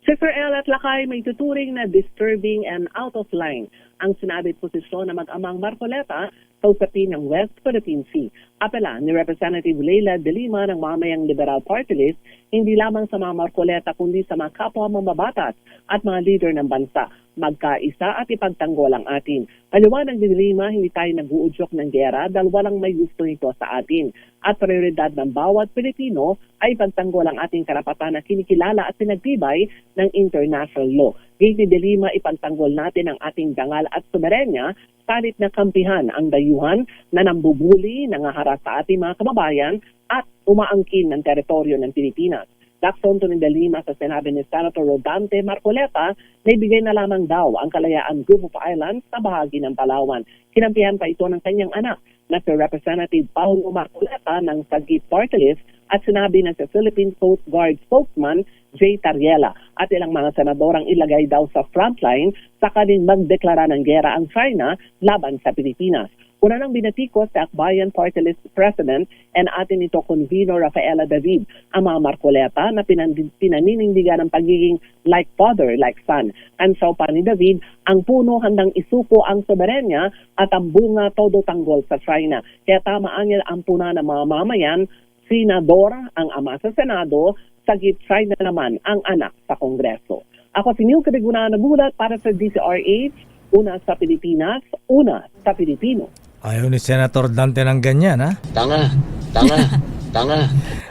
Sister El at Lakay, may tuturing na disturbing and out of line ang sinabi posisyon ng Mag-amang Marcoleta sa usapin ng West Philippine Sea. Apela ni Representative Leila de Lima ng Mamayang Liberal Party List, hindi lamang sa mga Marcoleta kundi sa mga kapwa mamabatas at mga leader ng bansa. magkaisa at ipagtanggol ang atin. Paliwanag ni Lima, hindi tayo nag-uudyok ng gera dahil walang may gusto nito sa atin. At prioridad ng bawat Pilipino ay ipagtanggol ang ating karapatan na kinikilala at pinagtibay ng international law. Gate ni De Lima, ipagtanggol natin ang ating dangal at sumerenya, salit na kampihan ang dayuhan na nambubuli, nangaharas sa ating mga kababayan at umaangkin ng teritoryo ng Pilipinas. Dakson to ni De Lima sa sinabi ni Senator Rodante Marcoleta na ibigay na lamang daw ang kalayaan Group of Islands sa bahagi ng Palawan. Kinampihan pa ito ng kanyang anak na si Representative Paulo Marcoleta ng Sagip Party List at sinabi ng sa Philippine Coast Guard spokesman Jay Tariela at ilang mga senadorang ilagay daw sa frontline sa kaning magdeklara ng gera ang China laban sa Pilipinas. Una nang binatikos sa Akbayan Party List President and atin ito convener Rafaela David ang mga Marcoleta na pinaninindigan ng pagiging like father, like son. And so pa ni David, ang puno handang isuko ang soberenya at ang bunga todo tanggol sa China. Kaya tamaan niya ang puna ng mga mamayan, senador ang ama sa Senado, sagip China naman ang anak sa Kongreso. Ako si Neil Cadiguna nagulat para sa DCRH, una sa Pilipinas, una sa Pilipino. Ayaw ni Senator Dante ng ganyan, ha? Tanga.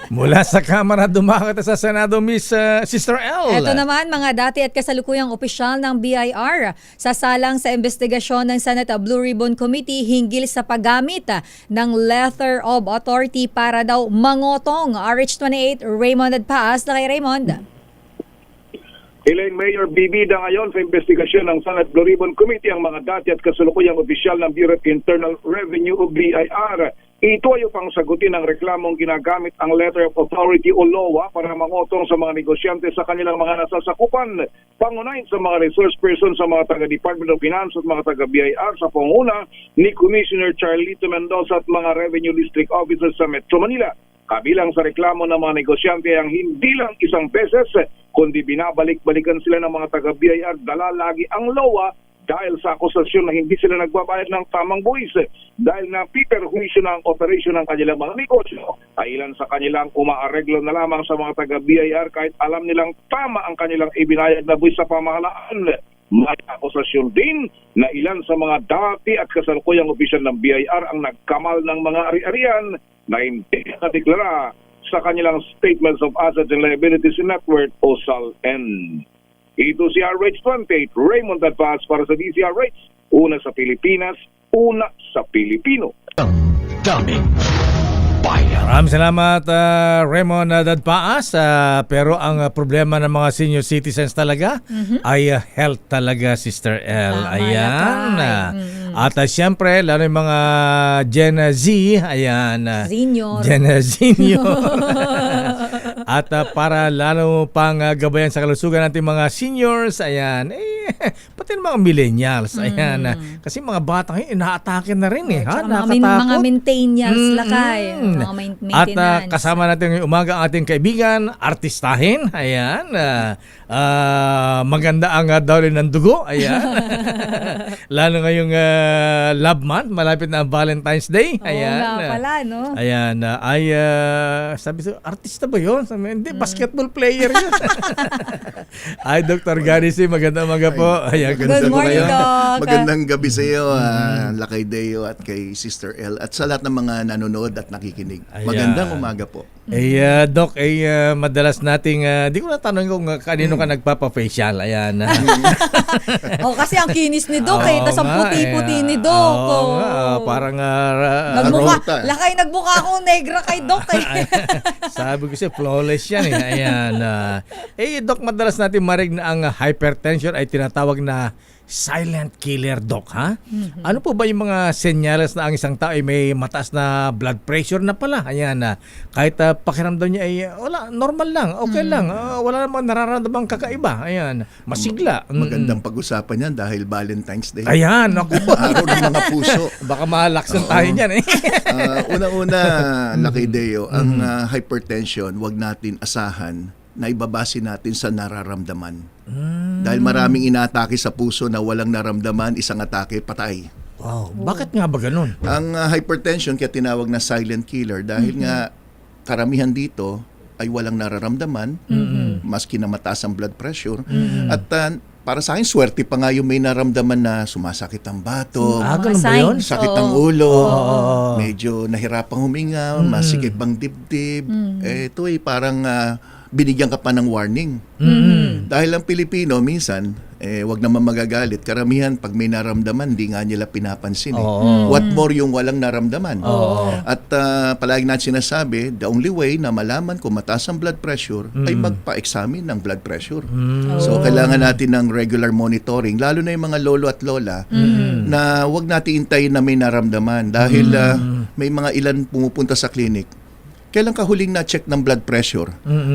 Mula sa Kamara, dumakot sa Senado, Miss Sister L. Ito naman, mga dati at kasalukuyang opisyal ng BIR sasalang sa investigasyon ng Senate Blue Ribbon Committee hinggil sa paggamit ng letter of authority para daw mangotong. RH28, Raymond Adpaas. Lakay Raymond. Ilang Mayor bibida ngayon sa investigasyon ng Senate Blue Ribbon Committee ang mga dati at kasalukuyang opisyal ng Bureau of Internal Revenue o BIR. Ito ay upang sagutin ang reklamong ginagamit ang Letter of Authority o LOA para mangotong sa mga negosyante sa kanilang mga nasasakupan. Pangunahin sa mga resource person sa mga taga-Department of Finance at mga taga-BIR sa panguna ni Commissioner Charlito Mendoza at mga Revenue District Officers sa Metro Manila. Kabilang sa reklamo ng mga negosyante ang hindi lang isang beses, kundi binabalik-balikan sila ng mga taga-BIR dala lagi ang LOA dahil sa akusasyon na hindi sila nagbabayad ng tamang buwis. Dahil na piperhuisyo na ang operasyon ng kanilang mga negosyo, ay ilan sa kanilang umaareglo na lamang sa mga taga-BIR kahit alam nilang tama ang kanilang ibinayad na buwis sa pamahalaan. May akusasyon din na ilan sa mga dati at kasalukuyang opisyal ng BIR ang nagkamal ng mga ari-arian na hindi nakadeklara sa kanilang Statements of Assets and Liabilities in Net Worth o SALN. Ito si RH28, Raymond Advance para sa DCRH. Una sa Pilipinas, una sa Pilipino. Daming bayan. Maraming salamat, Raymond Dadpaas. Pero ang problema ng mga senior citizens talaga ay health talaga, Sister L. Ayan. At siyempre, lalo yung mga Gen Z, ayan. Senior. Gen Senior. At para lalo pang gabayan sa kalusugan natin mga seniors, ayan, pati ng mga millennials, ayan. Kasi mga bata ngayon, ina-atake na rin ha. Mga maintenance lakay. Mga maintenance. At kasama natin ngayong umaga ang ating kaibigan, artistahin, ayan. Maganda ang dawlin ng dugo, ayan. Lalo ngayong Love Month, malapit na ang Valentine's Day, ayan. Oo nga pala, no? Ayan, sabi ko, artista ba yun? Sabi, hindi, basketball player yun. Ay, Dr. Gary C, magandang umaga po. Ayan, good morning, Doc. Magandang gabi sa iyo, Lakay Deo at kay Sister L at sa lahat ng mga nanonood at nakikinig. Ayan. Magandang umaga po. Doc, madalas nating, di ko natanong kung kanino ka nagpapa-facial. Ayan. Kasi ang kinis ni Doc tas ang puti-puti ni Doc. Parang nagbuka akong negra kay Doc Sabi ko siya, flawless yan Ayan. Doc, madalas natin marinig na ang hypertension ay tinatawag na silent killer, Doc, ha? Ano po ba yung mga senyales na ang isang tao ay may mataas na blood pressure na pala? Ayan, kahit pakiramdam niya ay wala, normal lang, okay lang, wala namang nararamdamang kakaiba. Ayan, masigla. Magandang pag-usapan yan dahil Valentine's Day. Ayan, naku. Araw ng mga puso. Baka malaksan tayo niyan Una-una, Lakay Deo, ang hypertension, wag natin asahan na ibabase natin sa nararamdaman. Dahil maraming inaatake sa puso na walang naramdaman, isang atake, patay. Wow, bakit nga ba ganun? Ang hypertension kaya tinawag na silent killer dahil nga karamihan dito ay walang nararamdaman, maski na mataas ang blood pressure. At para sa akin, swerte pa nga yung may naramdaman na sumasakit ang bato, Ganun ba yun? sakit ang ulo, medyo nahirapang huminga, masikip ang dibdib. Ito ay parang binigyan ka pa ng warning. Dahil ang Pilipino, minsan, wag naman magagalit. Karamihan, pag may naramdaman, di nga nila pinapansin. What more yung walang naramdaman. At palagi natin sinasabi, the only way na malaman kung mataas ang blood pressure ay magpa-examine ng blood pressure. So, kailangan natin ng regular monitoring, lalo na yung mga lolo at lola, na wag natin intayin na may naramdaman. Dahil may mga ilan pumupunta sa clinic, kailan ka huling na-check ng blood pressure?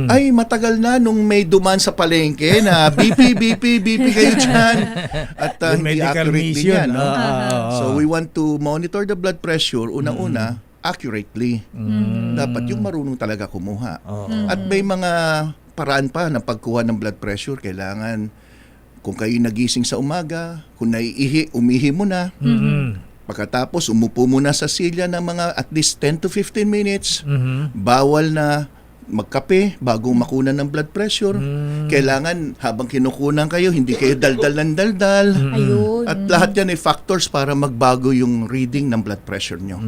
Ay, matagal na nung may duman sa palengke na BP kayo dyan. At hindi accurate din yan. So, we want to monitor the blood pressure, unang-una, accurately. Dapat yung marunong talaga kumuha. At may mga paraan pa ng pagkuha ng blood pressure. Kailangan, kung kayo nagising sa umaga, kung naiihi, umihi mo na. Pagkatapos, umupo muna sa silya ng mga at least 10 to 15 minutes. Bawal na magkape bago makunan ng blood pressure. Kailangan, habang kinukunan kayo, hindi kayo daldal ng daldal. At lahat yan ay factors para magbago yung reading ng blood pressure nyo.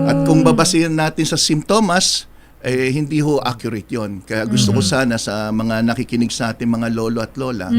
At kung babasihan natin sa simptomas, hindi ho accurate yon. Kaya gusto ko sana sa mga nakikinig sa ating mga lolo at lola,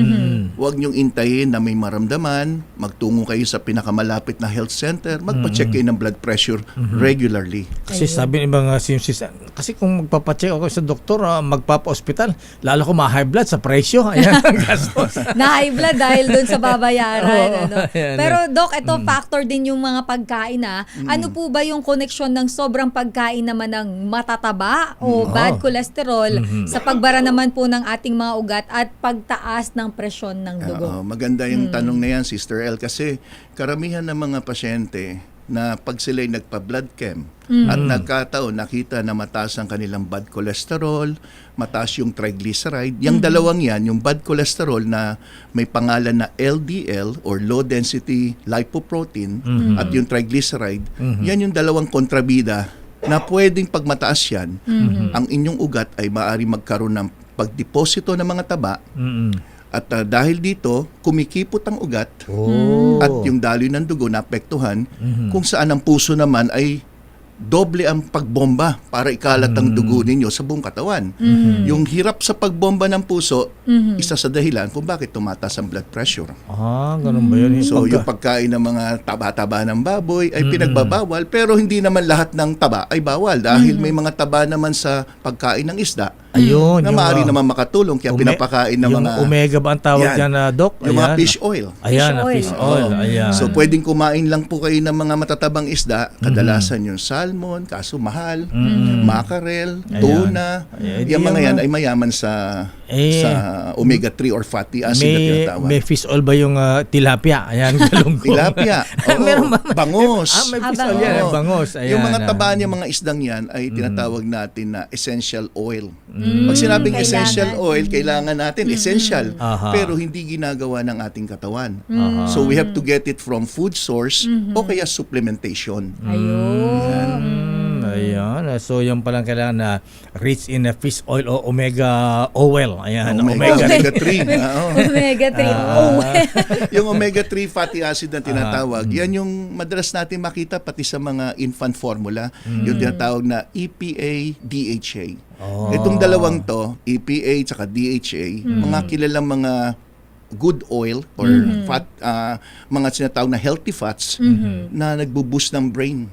huwag niyong intayin na may maramdaman, magtungo kayo sa pinakamalapit na health center, magpa-check kayo ng blood pressure regularly. Kasi sabi ng mga simsis, kasi kung magpapacheck ako sa doktor, magpapa-hospital, lalo ko ma-high blood sa presyo. Ayan ang gastos. Na-high blood dahil dun sa babayaran. Pero Doc, ito factor din yung mga pagkain. Ano po ba yung koneksyon ng sobrang pagkain naman ng matataba o bad cholesterol sa pagbara naman po ng ating mga ugat at pagtaas ng presyon ng dugo? Maganda yung tanong na yan, Sister El, kasi karamihan ng mga pasyente na pag sila'y nagpa-blood chem at nagkataon, nakita na mataas ang kanilang bad cholesterol, mataas yung triglyceride. Yung dalawang yan, yung bad cholesterol na may pangalan na LDL or low density lipoprotein at yung triglyceride, yan yung dalawang kontrabida na pwedeng pag mataas yan, ang inyong ugat ay maaari magkaroon ng pagdeposito ng mga taba. At dahil dito, kumikipot ang ugat at yung daloy ng dugo naapektuhan, kung saan ang puso naman ay doble ang pagbomba para ikalat ang dugo ninyo sa buong katawan. Yung hirap sa pagbomba ng puso, isa sa dahilan kung bakit tumataas ang blood pressure. Ganun ba yun? So, yung pagkain ng mga taba-taba ng baboy ay pinagbabawal, pero hindi naman lahat ng taba ay bawal dahil may mga taba naman sa pagkain ng isda. Na maaari naman makatulong kaya pinapakain ng mga omega ba ang tawag dyan, Doc? Yung mga fish oil. Fish oil. So pwedeng kumain lang po kayo ng mga matatabang isda, kadalasan yung salmon, kaso mahal, mackerel, tuna. Yung mga yan ay mayaman sa omega-3 or fatty acid na tinatawag. May fish oil ba yung tilapia? Ayan, galunggong. Tilapia. Bangos. May fish oil yan, bangos. Yung mga taba niya, mga isdang yan ay tinatawag natin na essential oil. Pag sinabing essential oil, kailangan natin essential, pero hindi ginagawa ng ating katawan. So we have to get it from food source o kaya supplementation. Ayan. So yung palang kailangan na rich in fish oil o omega oil. Ayan, omega-3. Omega-3. Yung omega-3 fatty acid na tinatawag, yan yung madalas natin makita pati sa mga infant formula, yung tinatawag na EPA, DHA. Itong dalawang to, EPA at DHA, mga kilalang mga good oil or fat, mga sinatawag na healthy fats na nagbo-boost ng brain.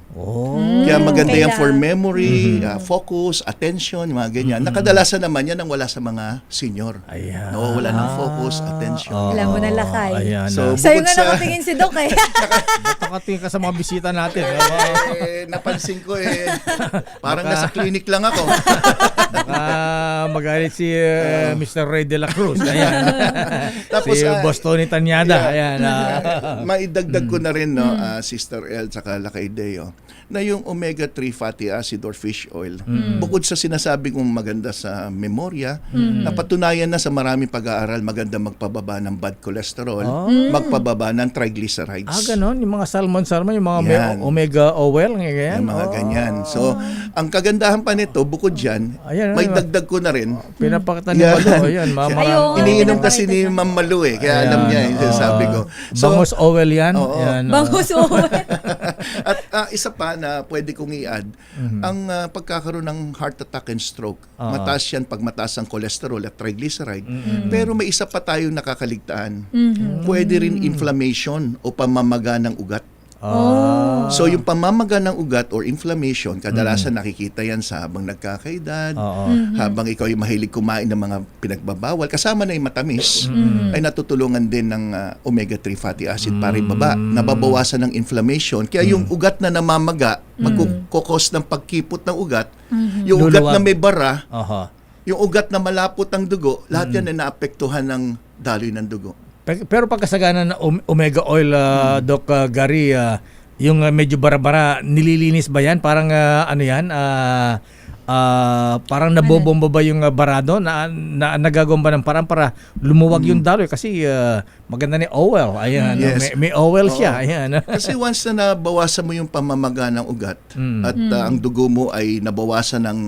Kaya maganda yan for memory, focus, attention, mga ganyan. Nakadalasan naman yan ang wala sa mga senior. Nawawala ng focus, attention. Alam mo na lakay. So, sa'yo nga nakatingin si Doc eh. Nakatingin ka sa mga bisita natin. Napansin ko parang nasa clinic lang ako. Magalit si Mr. Ray de la Cruz. Ayan. Si Boss Tony Tanyada. Ayan. Maidagdag ko na rin, Sister El tsaka Lakay Deo, na yung omega-3 fatty acid or fish oil, bukod sa sinasabi kong maganda sa memorya, napatunayan na sa maraming pag-aaral, maganda magpababa ng bad cholesterol, magpababa ng triglycerides. Ganon? Yung mga salmon, yung mga may Yan. omega oil, ganyan. Yung mga ganyan. So, ang kagandahan pa nito, bukod dyan, Ayan, may ayan. dagdag ko na rin. Pinapakita ni Malu. Ayan, Iniinom kasi ni Ma'am Malu kaya alam niya yung sabi ko. Bangus oil yan. Oo. Yan, Bangus oil. At isa pa na pwede kong i-add, ang pagkakaroon ng heart attack and stroke, mataas yan pag mataas ang cholesterol at triglyceride. Pero may isa pa tayong nakakaligtaan. Pwede rin inflammation o pamamaga ng ugat. So yung pamamaga ng ugat or inflammation, kadalasan nakikita yan sa habang nagkakaedad, habang ikaw ay mahilig kumain ng mga pinagbabawal, kasama na yung matamis, ay natutulungan din ng omega-3 fatty acid para ibaba, nababawasan ng inflammation. Kaya yung ugat na namamaga, magkukos ng pagkipot ng ugat, yung ugat na may bara, yung ugat na malapot ang dugo, lahat yan ay naapektuhan ng daloy ng dugo. Pero pagkasaganan ng omega oil, Doc Gary, yung medyo bara-bara, nililinis ba yan? Parang ano yan? Parang nabobomba ba yung barado na nagagawa ba ng parang para lumuwag yung daloy? Kasi maganda ni oil. Ayan, Yes. may oil siya. Ayan. Kasi once na nabawasan mo yung pamamaga ng ugat at ang dugo mo ay nabawasan ng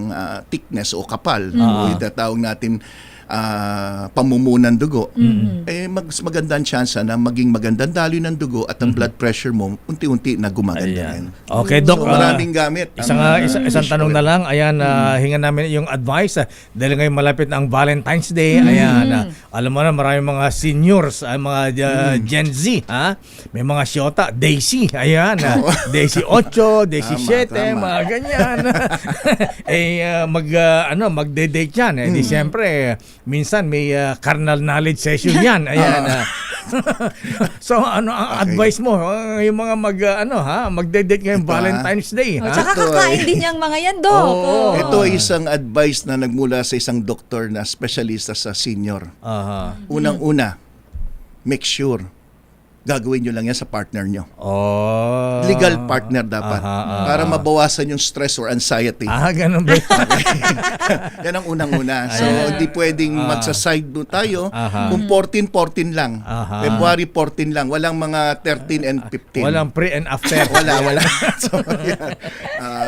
thickness o kapal, o itatawag natin pamumunan dugo, maganda ang chance na maging magandang daloy ng dugo at ang blood pressure mo unti-unti na gumaganda rin. Okay, Doc. So, maraming gamit. Isang tanong na lang. Ayan, hingan namin yung advice. Dahil ngayon malapit na ang Valentine's Day. Ayan, alam mo na maraming mga seniors, mga Gen Z. May mga syota. Daisy. Ayan. Daisy 8, Daisy 7, mga ganyan. Magde-date yan. Di siyempre, minsan may carnal knowledge session yan. Ayan. So ano ang advice mo yung mga magde-date ngayong Valentine's Day? Tsaka kakain din yung mga yan, Doc. Ito ay isang advice na nagmula sa isang doktor na specialista sa senior. Unang-una, make sure gagawin nyo lang yan sa partner nyo. Legal partner dapat. Para mabawasan yung stress or anxiety. Ganun ba? Yan ang unang-una. So, hindi pwedeng magsa-side doon tayo. Kung 14 lang. February 14 lang. Walang mga 13 and 15. Walang pre and after. Wala. So, yan.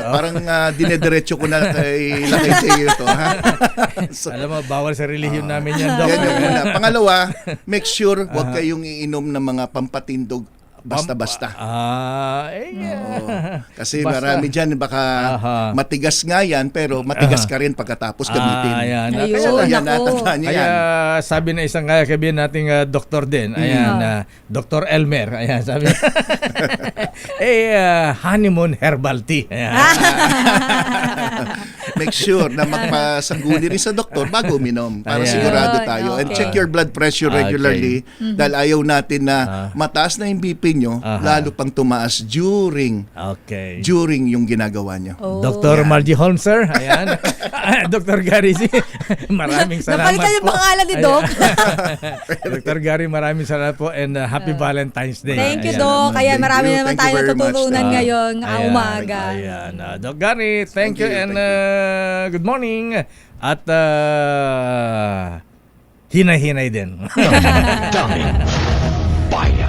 Parang dinediretso ko na kay Lakay ito. So, alam mo, bawal sa relihiyon namin yan, Doc. Yan yung una. Pangalawa, make sure huwag kayong iinom ng mga pampatindog basta-basta. Kasi Basta. marami dyan, baka matigas nga yan, pero matigas ka rin pagkatapos gamitin. Ayan. Yan, natandaan niyo yan. Sabi na isang kaibigan nating doktor din, ayan, Dr. Elmer, ayan, sabi honeymoon herbal tea. Ayan. Make sure na magpasangguni rin sa doktor bago uminom para sigurado tayo. And check your blood pressure regularly dahil ayaw natin na mataas na yung BP nyo, lalo pang tumaas during yung ginagawa nyo. Dr. Margie Holmes, sir. Ayan. Dr. Gary, maraming salamat Napalitan yung po. pangalan ni Doc. Dr. Gary, maraming salamat po and happy Valentine's Day. Thank you, Doc. Kaya marami naman tayo natutunan ngayon umaga. Ayan. Doc Gary, thank you and good morning. At hinay-hinay din.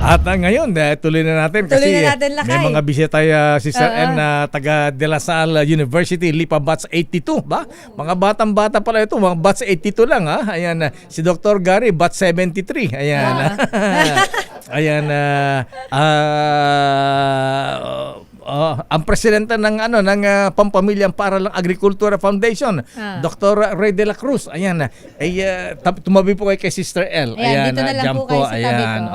At ngayon, tuloy na natin kasi may mga bisita si Sir N na taga De La Salle University, Lipa Batch 82, ba? Mga batang-bata pala ito, mga Batch 82 lang, ha? Ayan, si Dr. Gary, Batch 73. Ayan. Ayan, ang presidente ng Pampamilyang Paaralang Agrikultura Foundation, Dr. Ray de la Cruz. Ayan, tumabi po kay Sister L. Ayan, dito na lang po kayo sa tabi ko.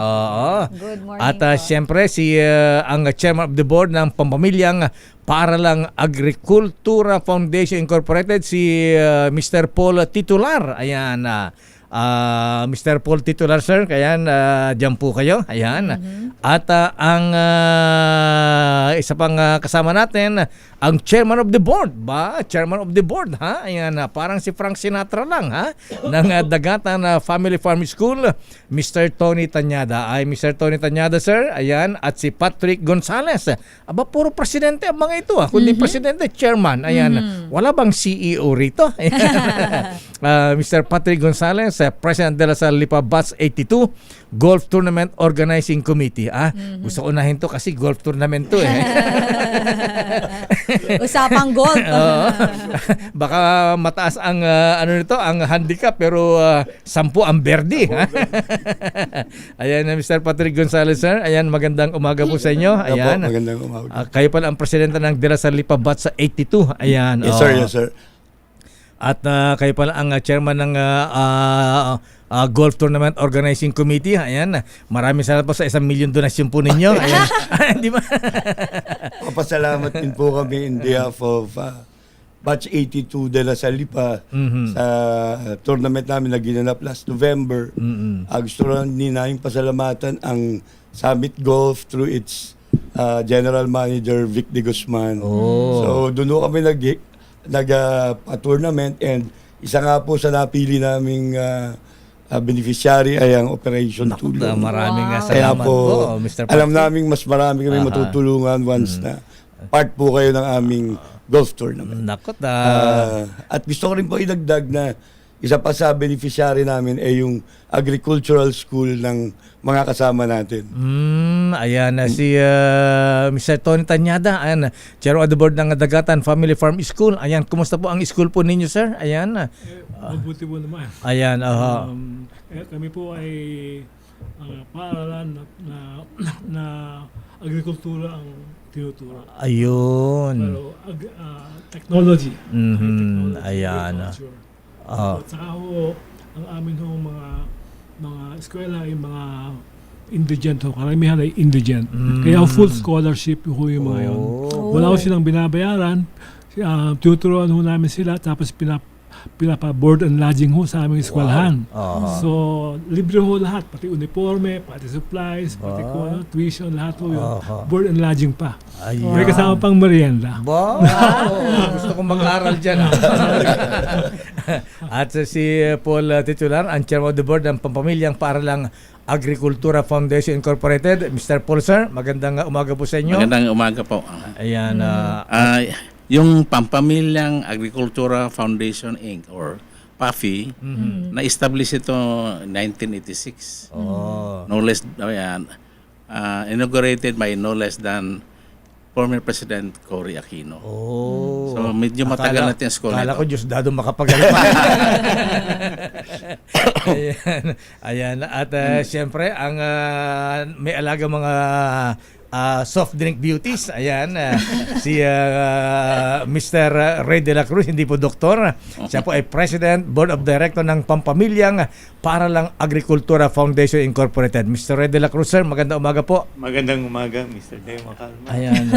Good morning. At siyempre ang chairman of the board ng Pampamilyang Paaralang Agrikultura Foundation Incorporated, si Mr. Paul Titular. Ayan, Mr. Paul Titular, sir. Ayan, dyan po kayo. Ayan. At ang isa pang kasama natin, ang chairman of the board. Chairman of the board, ha? Ayan, parang si Frank Sinatra lang, ha? Ng Dagatan Family Farm School, Mr. Tony Tanyada. Mr. Tony Tanyada, sir. Ayan. At si Patrick Gonzales. Aba, puro presidente ang mga ito, ha? Kundi presidente, chairman. Ayan. Wala bang CEO rito? Ayan. Mr. Patrick Gonzales, President de la Salle Lipa Batch 82 Golf Tournament Organizing Committee. Gusto ko unahin to kasi golf tournament to eh. Usapang golf. Baka mataas ang ang handicap pero 10 ang birdie. Ayan, Mr. Patrick Gonzales, sir. Ayan, magandang umaga po sa inyo. Ayan. Magandang umaga. Kayo pala ang presidente ng De La Salle Lipa Batch 82. Ayan. Yes, sir. Yes, sir. At kayo pala ang chairman ng Golf Tournament Organizing Committee. Ayan. Maraming salamat po sa 1 million donasyon po ninyo. Ayan. Di ba? Papasalamat din po kami in behalf of Batch 82 de la Salle Lipa sa tournament namin na ginanap last November. Gusto rin namin pasalamatan ang Summit Golf through its General Manager Vic de Guzman. So doon kami nag-tournament and isa nga po sa napili naming beneficiary ay ang Operation Tulong. Maraming Kaya salamat po, Mr. alam Patrick. namin mas marami kami matutulungan once na part po kayo ng aming golf tournament. At gusto ko rin po idagdag na isa pa sa beneficiary namin ay yung agricultural school ng mga kasama natin. Ayan, si Mr. Tony Tanyada, ayan, Chair of the Board ng Dagatan Family Farm School. Ayan, kumusta po ang school po ninyo, sir? Ayan. Mabuti po naman. Ayan, kami po ay paaralan na agrikultura ang tinuturo. Ayun. Pero technology. Ayan. At saka ho, ang amin ho mga eskwela ay mga indigent ho. Karamihan ay indigent. Kaya full scholarship ho yung mga yun. Wala ho silang binabayaran. Tuturuan ho namin sila tapos pinapa-board and lodging ho sa aming eskwelahan. So, libre ho lahat. Pati uniforme, pati supplies, pati tuition, lahat ho yun. Board and lodging pa. May kasama pang merienda. Gusto kong mag-aral dyan. At si Paul Titular, ang Chairman of the Board ng Pampamilyang Paaralang Agrikultura Foundation Incorporated. Mr. Paul, sir, magandang umaga po sa inyo. Magandang umaga po. Ayan. Yung Pampamilyang Agricultura Foundation Inc. or PAFI, na-establish ito 1986. No less, inaugurated by no less than former President Cory Aquino. So medyo matagal natin ang school nito. Kala ko Diyos dado makapagalipan. Ayan. At siyempre, ang may alaga mga soft drink beauties. Ayan, si Mr. Ray de la Cruz, hindi po doktor. Siya po ay President, Board of Director ng Pampamilyang Paaralang Agrikultura Foundation Incorporated. Mr. Ray de la Cruz, sir, magandang umaga po. Magandang umaga, Mr. Deo Macalma. Ayan.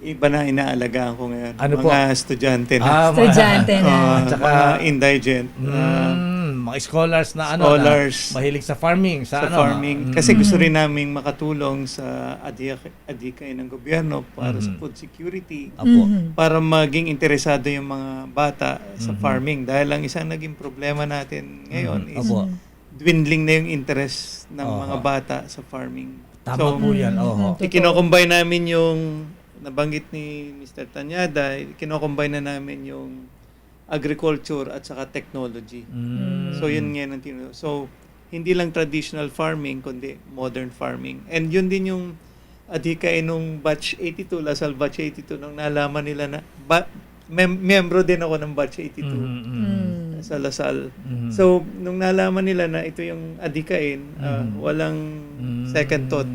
Iba na inaalagaan ko ngayon. Ano mga po? Estudyante na. Estudyante na. Tsaka mga indigent. Mga scholars na Scholars. na mahilig sa farming. Sa farming. Kasi gusto rin naming makatulong sa adhikain ng gobyerno para sa food security. Para maging interesado yung mga bata sa farming. Dahil ang isang naging problema natin ngayon is dwindling na yung interest ng mga bata sa farming. Tama po yan. Ikinocombine namin yung nabanggit ni Mr. Tanyada, kino-combine na namin yung agriculture at saka technology. So yun nga ang tinuro. So hindi lang traditional farming kundi modern farming. And yun din yung adhikain nung batch 82, Lasal batch 82 nung nalaman nila na membro din ako ng batch 82 sa Lasal. So nung nalaman nila na ito yung adhikain, walang second thought.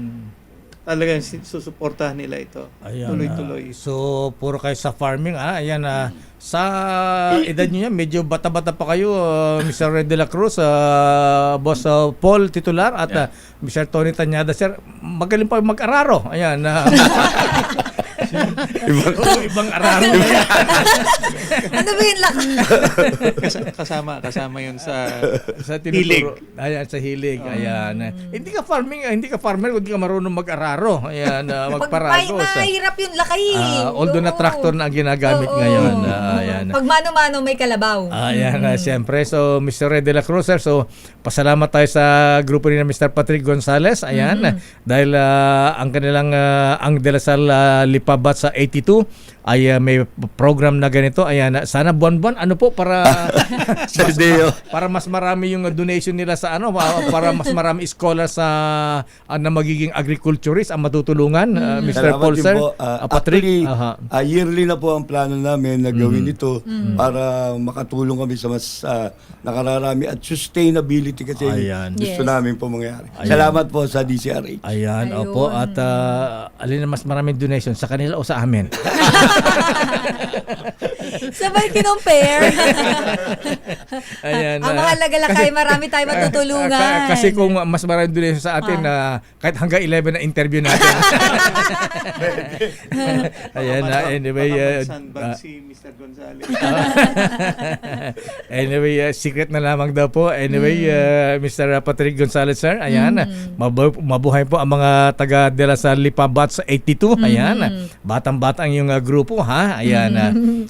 Talagang susuportahan nila ito. Tuloy-tuloy. So, puro kayo sa farming. Ayan, sa edad nyo yan, medyo bata-bata pa kayo, Mr. Red de la Cruz, Boss Paul Titular, at Mr. Tony Tanyada, sir. Magaling pa mag-araro. Ayan. Ibang araro. Ano ba yung kasama yun sa hilig. Ayan, sa hilig. Ayan. Hindi ka farmer kung hindi ka marunong mag-araro. Ayan, magparago. Mahirap yung lakay. Although na tractor na ang ginagamit ngayon. Ayan. Pag mano-mano may kalabaw. Ayan, siyempre. So, Mr. Red de la Cruz, sir. So, pasalamat tayo sa grupo ni Mr. Patrick Gonzales. Ayan. Dahil ang kanilang ang De La Salle Lipa Lipa Batsa 82 ay may program na ganito. Ayan, sana buwan-buwan ano po para para mas marami yung donation nila sa ano, para mas marami scholars sa na magiging agriculturist ang matutulungan. Mr. Salamat Paul din sir, po. Patrick. Actually, yearly na po ang plano namin na gawin ito para makatulong kami sa mas nakararami at sustainability kasi Ayan. gusto namin po mangyari. Ayan. Salamat po sa DCRH. Ayan, opo. At alin na mas maraming donation, sa kanila o sa amin? Sabay kinompare. Ayan, Ang mahalaga lang kay marami tayo matutulungan. Kasi kung mas maraming donation sa atin, kahit hanggang 11 na interview natin. Ayan, anyway. Si Mr. Gonzales. Anyway, secret na lamang daw po. Anyway, Mr. Patrick Gonzales, sir. Ayan, mabuhay po ang mga taga de la Lipa Batsa 82. Ayan, batang-bata ang yung grupo, ha? Ayan,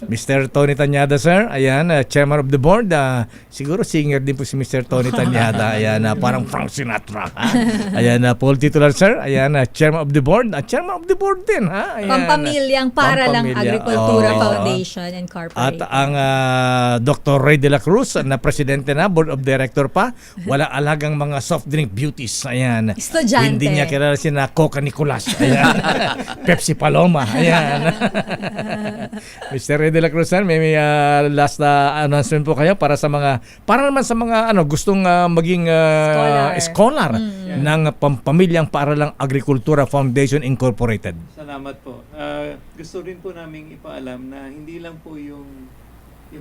Mr. Tony Tanyada, sir. Ayan, chairman of the board. Siguro singer din po si Mr. Tony Tanyada. Ayan, parang Frank Sinatra. Ha? Ayan, Paul Titular, sir. Ayan, chairman of the board. Chairman of the board din, ha? Ayan, Pampamilyang para lang Agricultura Foundation and At Corporate. ang Dr. Ray de la Cruz na presidente na, board of director pa, wala alagang mga soft drink beauties. Ayan. Estudyante. Hindi niya kilala si na Coca Nicolas. Ayan. Pepsi Paloma. Ayan. Mr. Ray de la Cruz, may last announcement po kayo para naman sa mga gustong maging scholar ng Pamilyang Paaralang Agrikultura Foundation Incorporated. Salamat po. Gusto rin po naming ipaalam na hindi lang po yung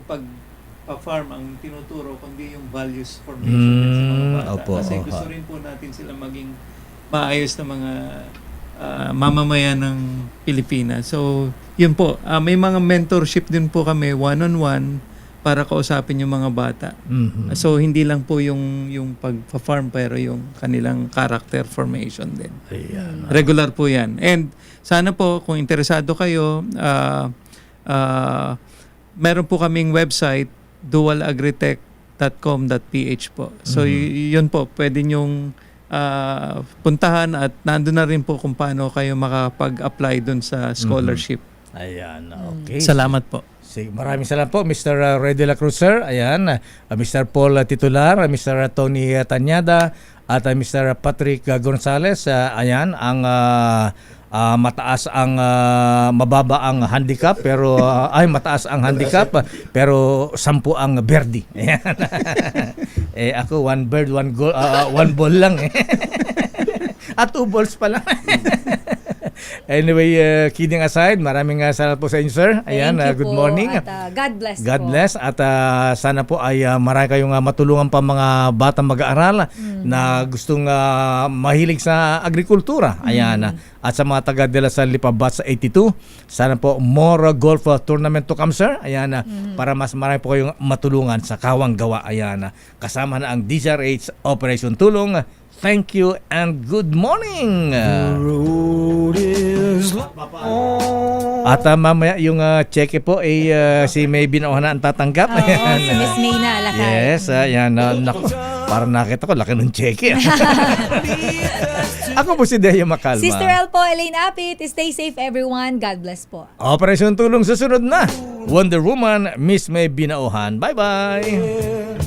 pag-farm ang tinuturo, kundi yung values formation din sa mga bata. Opo, kasi gusto rin po natin sila maging maayos na mga mamamayan ng Pilipinas. So, yun po. May mga mentorship din po kami, one-on-one, para kausapin yung mga bata. So, hindi lang po yung pag-farm, pero yung kanilang character formation din. Ayan. Regular po yan. And sana po, kung interesado kayo, meron po kaming website, dualagritech.com.ph po. So, yun po, pwede nyong puntahan at nandun na rin po kung paano kayo makapag-apply dun sa scholarship. Ayan, okay. Salamat po. Maraming salamat po, Mr. Ray de la Cruz, sir. Ayan, Mr. Paul Titular, Mr. Tony Tanyada, at Mr. Patrick Gonzales. Ayan, ang mataas ang mababa ang handicap pero mataas ang handicap pero 10 ang birdie. Ayan. Ako one bird, one goal, one ball lang at 2 balls pa lang. Anyway, kidding aside, maraming salamat po sa inyo, sir. Ayan, good morning. At, God bless God po. bless. At sana po ay marami kayong matulungan pa mga batang mag-aaral na gustong mahilig sa agrikultura. Ayan. At sa mga taga de la Lipa Batsa 82, sana po more golf tournament to come, sir. Ayan, para mas marami po kayong matulungan sa kawang gawa. Ayan, kasama na ang DCRH Operation Tulong. Thank you and good morning. At mamaya yung cheque po si May Binaohan na ang tatanggap. Si Miss May na, lakay. Yes, ayan. Naku, parang nakita ko, laki ng cheque. Ako po si Deo Macalma. Sister El po, Elaine Apit. Stay safe everyone. God bless po. Operation Tulong susunod na. Wonder Woman, Miss May Binaohan. Bye-bye.